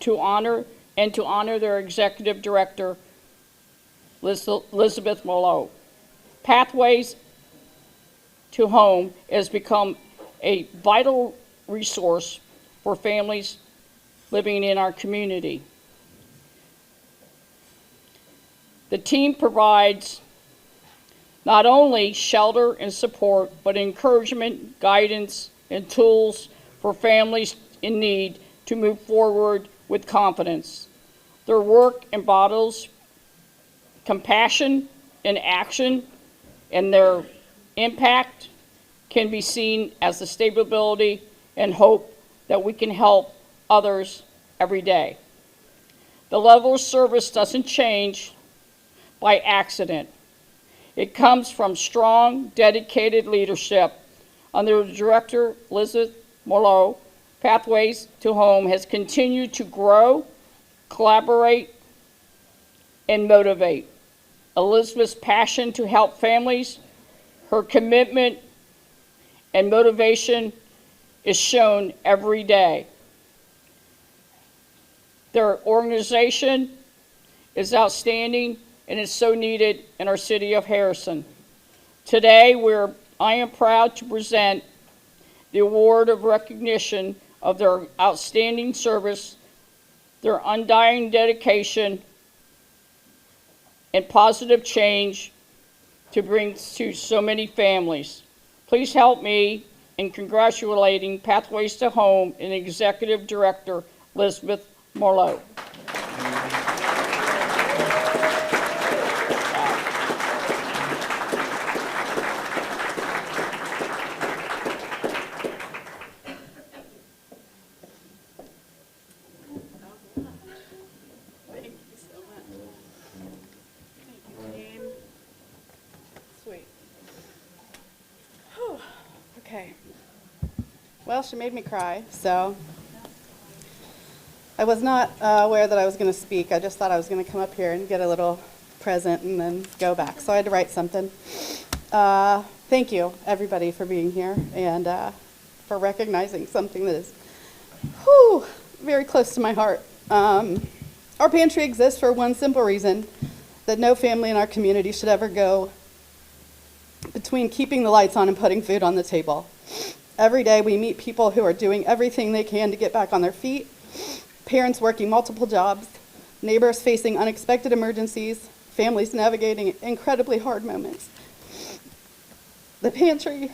S15: to honor their executive director, Elizabeth Mallow. Pathways to Home has become a vital resource for families living in our community. The team provides not only shelter and support, but encouragement, guidance, and tools for families in need to move forward with confidence. Their work embodies compassion in action, and their impact can be seen as the stability and hope that we can help others every day. The level of service doesn't change by accident. It comes from strong, dedicated leadership. Under Director Elizabeth Morleau, Pathways to Home has continued to grow, collaborate, and motivate. Elizabeth's passion to help families, her commitment and motivation is shown every day. Their organization is outstanding and is so needed in our city of Harrison. Today, I am proud to present the award of recognition of their outstanding service, their undying dedication, and positive change to bring to so many families. Please help me in congratulating Pathways to Home and Executive Director Elizabeth Morleau.
S3: Okay. Well, she made me cry, so I was not aware that I was going to speak. I just thought I was going to come up here and get a little present and then go back. So I had to write something. Thank you, everybody, for being here and for recognizing something that is very close to my heart. Our pantry exists for one simple reason, that no family in our community should ever go between keeping the lights on and putting food on the table. Every day we meet people who are doing everything they can to get back on their feet, parents working multiple jobs, neighbors facing unexpected emergencies, families navigating incredibly hard moments. The pantry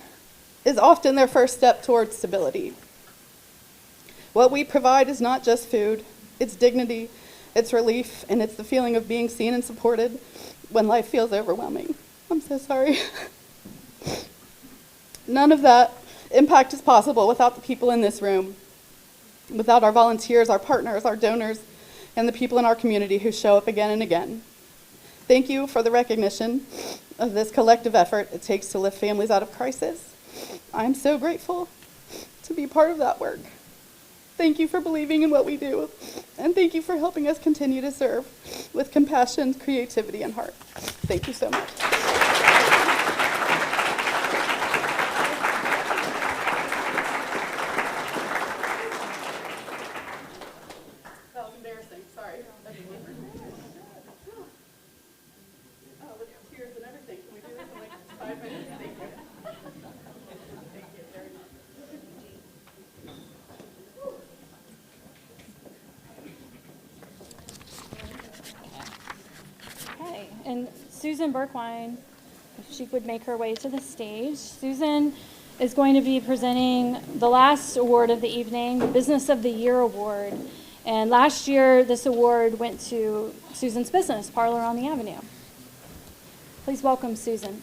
S3: is often their first step towards stability. What we provide is not just food, it's dignity, it's relief, and it's the feeling of being seen and supported when life feels overwhelming. I'm so sorry. None of that impact is possible without the people in this room, without our volunteers, our partners, our donors, and the people in our community who show up again and again. Thank you for the recognition of this collective effort it takes to lift families out of crisis. I'm so grateful to be part of that work. Thank you for believing in what we do, and thank you for helping us continue to serve with compassion, creativity, and heart. Thank you so much. That was embarrassing. Sorry. Oh, look at tears and everything. Can we do this in like 5 minutes? Thank you. Thank you very much.
S1: Okay, and Susan Berkwine, if she would make her way to the stage. Susan is going to be presenting the last award of the evening, the Business of the Year Award. And last year, this award went to Susan's business, Parlor on the Avenue. Please welcome Susan.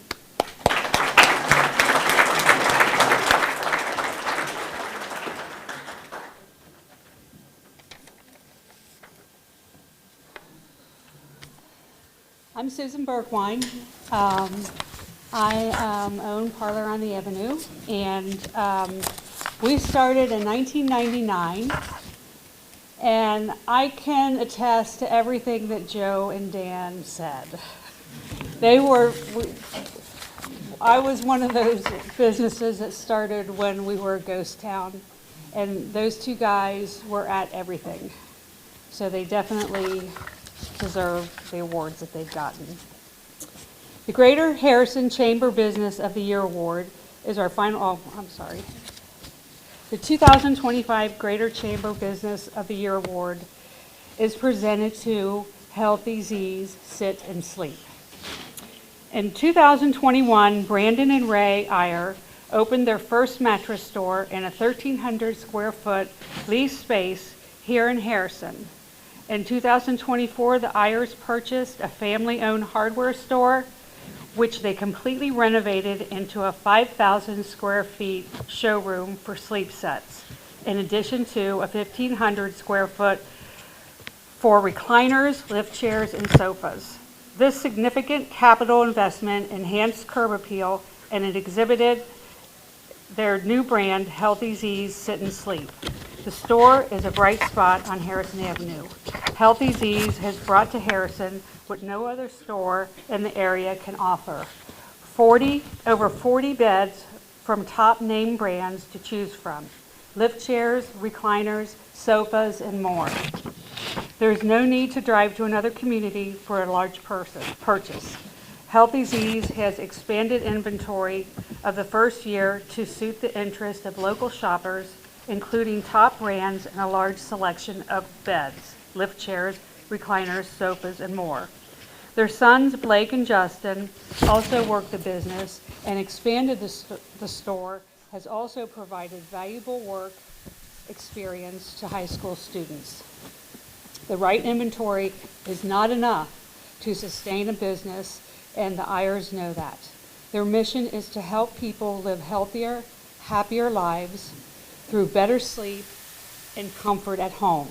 S16: I'm Susan Berkwine. I own Parlor on the Avenue, and we started in 1999. And I can attest to everything that Joe and Dan said. I was one of those businesses that started when we were a ghost town, and those two guys were at everything. So they definitely deserve the awards that they've gotten. The Greater Harrison Chamber Business of the Year Award is our final, The 2025 Greater Chamber Business of the Year Award is presented to Healthy Z's Sit and Sleep. In 2021, Brandon and Ray Iyer opened their first mattress store in a 1,300 square foot leased space here in Harrison. In 2024, the Iyers purchased a family-owned hardware store, which they completely renovated into a 5,000 square feet showroom for sleep sets, in addition to a 1,500 square foot for recliners, lift chairs, and sofas. This significant capital investment enhanced curb appeal, and it exhibited their new brand, Healthy Z's Sit and Sleep. The store is a bright spot on Harrison Avenue. Healthy Z's has brought to Harrison what no other store in the area can offer. Over 40 beds from top name brands to choose from. Lift chairs, recliners, sofas, and more. There is no need to drive to another community for a large purchase. Healthy Z's has expanded inventory of the first year to suit the interest of local shoppers, including top brands and a large selection of beds, lift chairs, recliners, sofas, and more. Their sons, Blake and Justin, also work the business and expanded the store, has also provided valuable work experience to high school students. The right inventory is not enough to sustain a business, and the Iyers know that. Their mission is to help people live healthier, happier lives through better sleep and comfort at home.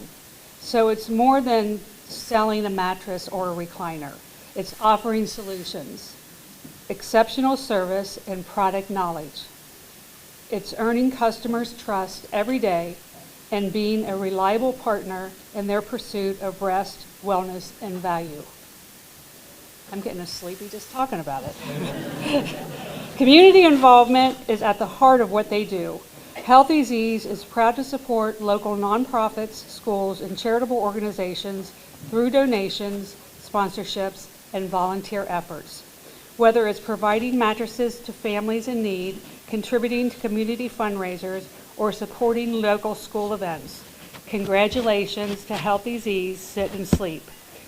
S16: So it's more than selling a mattress or a recliner. It's offering solutions, exceptional service, and product knowledge. It's earning customers' trust every day and being a reliable partner in their pursuit of rest, wellness, and value. I'm getting sleepy just talking about it. Community involvement is at the heart of what they do. Healthy Z's is proud to support local nonprofits, schools, and charitable organizations through donations, sponsorships, and volunteer efforts. Whether it's providing mattresses to families in need, contributing to community fundraisers, or supporting local school events. Congratulations to Healthy Z's Sit and Sleep,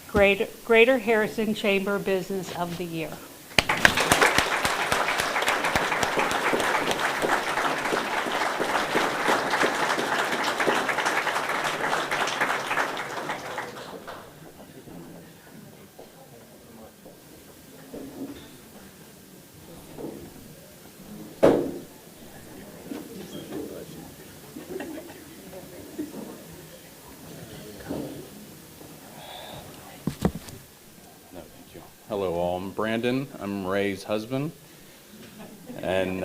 S16: Greater Harrison Chamber Business of the Year.
S17: Hello all, I'm Brandon. I'm Ray's husband and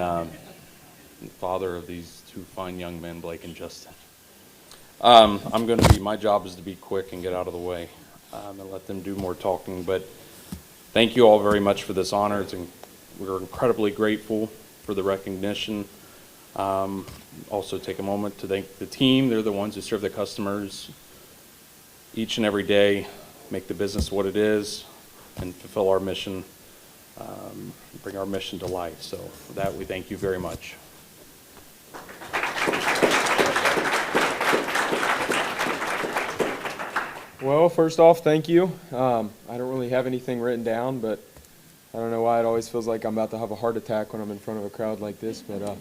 S17: father of these two fine young men, Blake and Justin. My job is to be quick and get out of the way and let them do more talking, but thank you all very much for this honor. We're incredibly grateful for the recognition. Also take a moment to thank the team. They're the ones who serve the customers each and every day, make the business what it is, and fulfill our mission, bring our mission to life. So for that, we thank you very much.
S18: Well, first off, thank you. I don't really have anything written down, but I don't know why it always feels like I'm about to have a heart attack when I'm in front of a crowd like this. But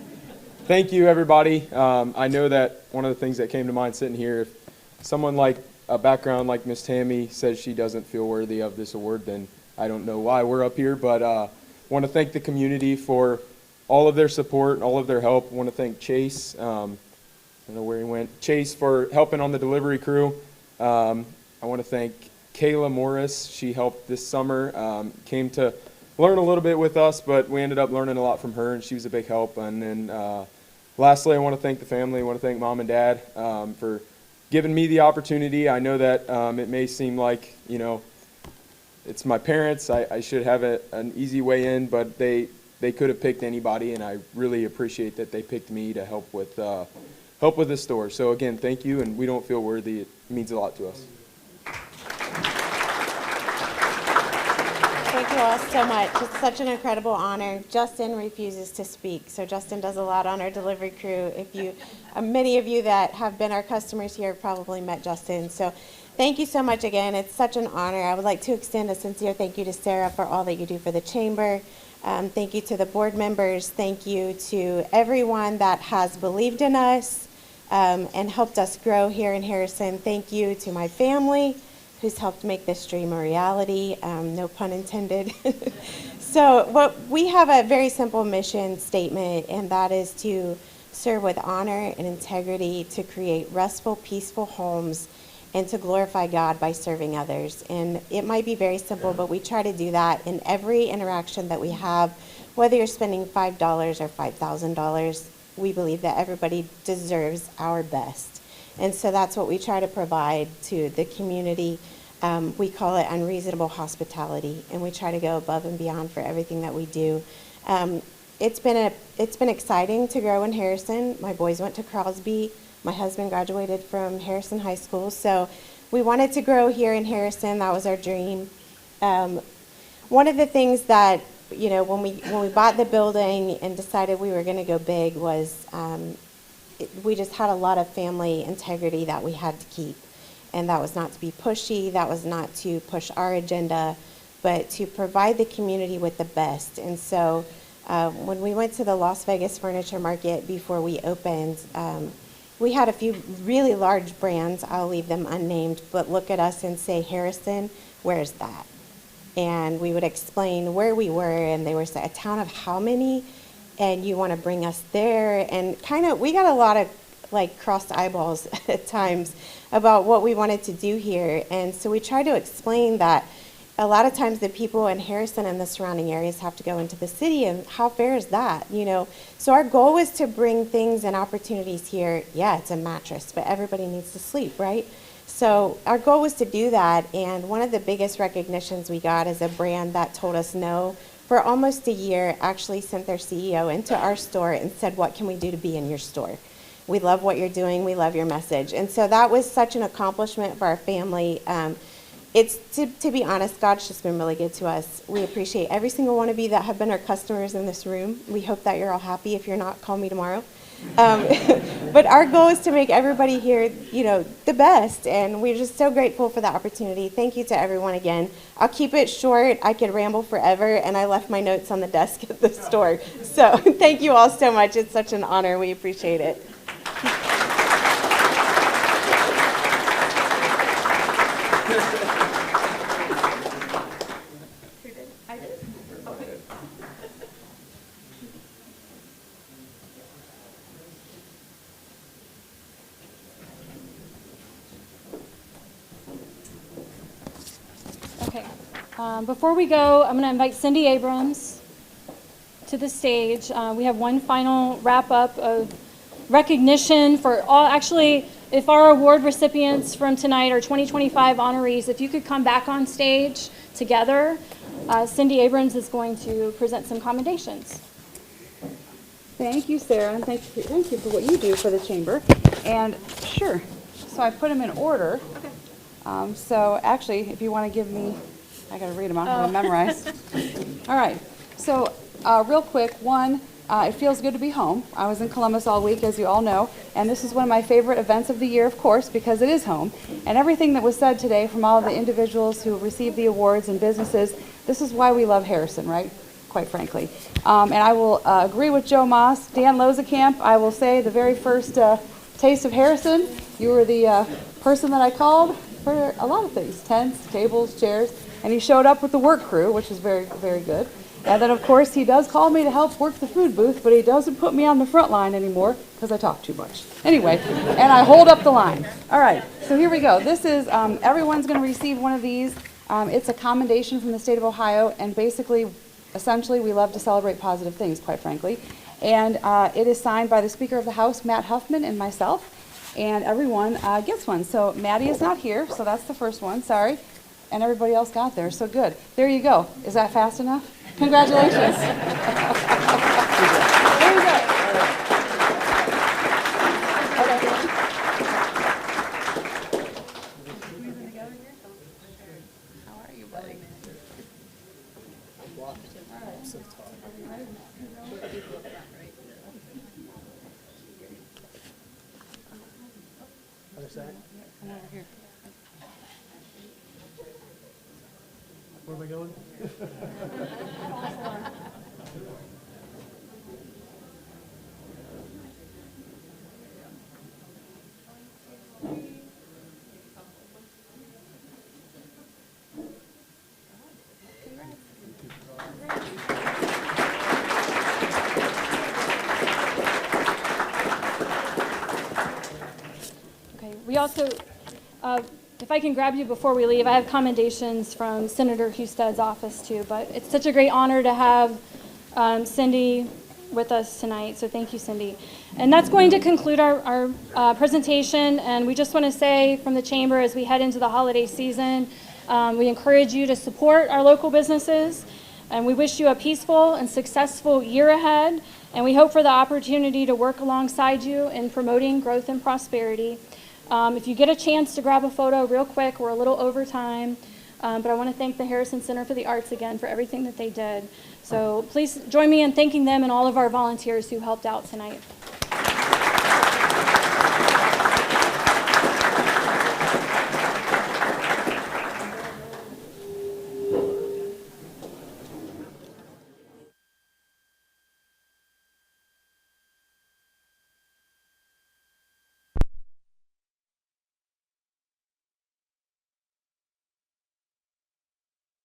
S18: thank you, everybody. I know that one of the things that came to mind sitting here, if someone like a background like Miss Tammy says she doesn't feel worthy of this award, then I don't know why we're up here, but want to thank the community for all of their support, all of their help. Want to thank Chase, I don't know where he went, Chase for helping on the delivery crew. I want to thank Kayla Morris. She helped this summer, came to learn a little bit with us, but we ended up learning a lot from her, and she was a big help. And then lastly, I want to thank the family. I want to thank Mom and Dad for given me the opportunity. I know that it may seem like, it's my parents. I should have an easy way in, but they could have picked anybody, and I really appreciate that they picked me to help with the store. So again, thank you, and we don't feel worthy. It means a lot to us.
S4: Thank you all so much. It's such an incredible honor. Justin refuses to speak, so Justin does a lot on our delivery crew. Many of you that have been our customers here have probably met Justin. So thank you so much again. It's such an honor. I would like to extend a sincere thank you to Sarah for all that you do for the chamber. Thank you to the board members. Thank you to everyone that has believed in us and helped us grow here in Harrison. Thank you to my family, who's helped make this dream a reality, no pun intended. So we have a very simple mission statement, and that is to serve with honor and integrity, to create restful, peaceful homes, and to glorify God by serving others. And it might be very simple, but we try to do that in every interaction that we have, whether you're spending $5 or $5,000. We believe that everybody deserves our best. And so that's what we try to provide to the community. We call it unreasonable hospitality, and we try to go above and beyond for everything that we do. It's been exciting to grow in Harrison. My boys went to Crosby. My husband graduated from Harrison High School, so we wanted to grow here in Harrison. That was our dream. One of the things that, when we bought the building and decided we were going to go big was we just had a lot of family integrity that we had to keep. And that was not to be pushy, that was not to push our agenda, but to provide the community with the best. And so when we went to the Las Vegas Furniture Market before we opened, we had a few really large brands, I'll leave them unnamed, but look at us and say, Harrison, where's that? And we would explain where we were, and they were saying, a town of how many? And you want to bring us there? And we got a lot of crossed eyeballs at times about what we wanted to do here. And so we tried to explain that a lot of times the people in Harrison and the surrounding areas have to go into the city, and how fair is that? So our goal was to bring things and opportunities here. Yeah, it's a mattress, but everybody needs to sleep, right? So our goal was to do that, and one of the biggest recognitions we got is a brand that told us no for almost a year, actually sent their CEO into our store and said, what can we do to be in your store? We love what you're doing. We love your message. And so that was such an accomplishment for our family. It's, to be honest, God's just been really good to us. We appreciate every single one of you that have been our customers in this room. We hope that you're all happy. If you're not, call me tomorrow. But our goal is to make everybody here, the best. And we're just so grateful for the opportunity. Thank you to everyone again. I'll keep it short. I could ramble forever, and I left my notes on the desk at the store. So thank you all so much. It's such an honor. We appreciate it.
S1: Okay. Before we go, I'm going to invite Cindy Abrams to the stage. We have one final wrap-up of recognition for all. Actually, if our award recipients from tonight are 2025 honorees, if you could come back on stage together, Cindy Abrams is going to present some commendations.
S19: Thank you, Sarah, and thank you for what you do for the chamber. And sure, so I put them in order. Okay. So actually, if you want to give me, I got to read them. I have them memorized. All right. So real quick, one. It feels good to be home. I was in Columbus all week, as you all know, and this is one of my favorite events of the year, of course, because it is home. And everything that was said today from all of the individuals who received the awards and businesses, this is why we love Harrison, right? Quite frankly. And I will agree with Joe Moss. Dan Lozekamp, I will say the very first taste of Harrison, you were the person that I called for a lot of things, tents, tables, chairs, and he showed up with the work crew, which was very, very good. And then, of course, he does call me to help work the food booth, but he doesn't put me on the front line anymore because I talk too much. Anyway, and I hold up the line. All right, so here we go. This is, everyone's going to receive one of these. It's a commendation from the state of Ohio, and basically, essentially, we love to celebrate positive things, quite frankly. And it is signed by the Speaker of the House, Matt Huffman, and myself, and everyone gets one. So Maddie is not here, so that's the first one, sorry. And everybody else got there, so good. There you go. Is that fast enough? Congratulations. There you go.
S14: Zach.
S16: Come over here.
S14: Where am I going?
S1: Okay, we also, if I can grab you before we leave, I have commendations from Senator Husted's office too, but it's such a great honor to have Cindy with us tonight, so thank you, Cindy. And that's going to conclude our presentation, and we just want to say from the Chamber as we head into the holiday season, we encourage you to support our local businesses, and we wish you a peaceful and successful year ahead, and we hope for the opportunity to work alongside you in promoting growth and prosperity. If you get a chance to grab a photo real quick, we're a little over time, but I want to thank the Harrison Center for the Arts again for everything that they did. So please join me in thanking them and all of our volunteers who helped out tonight.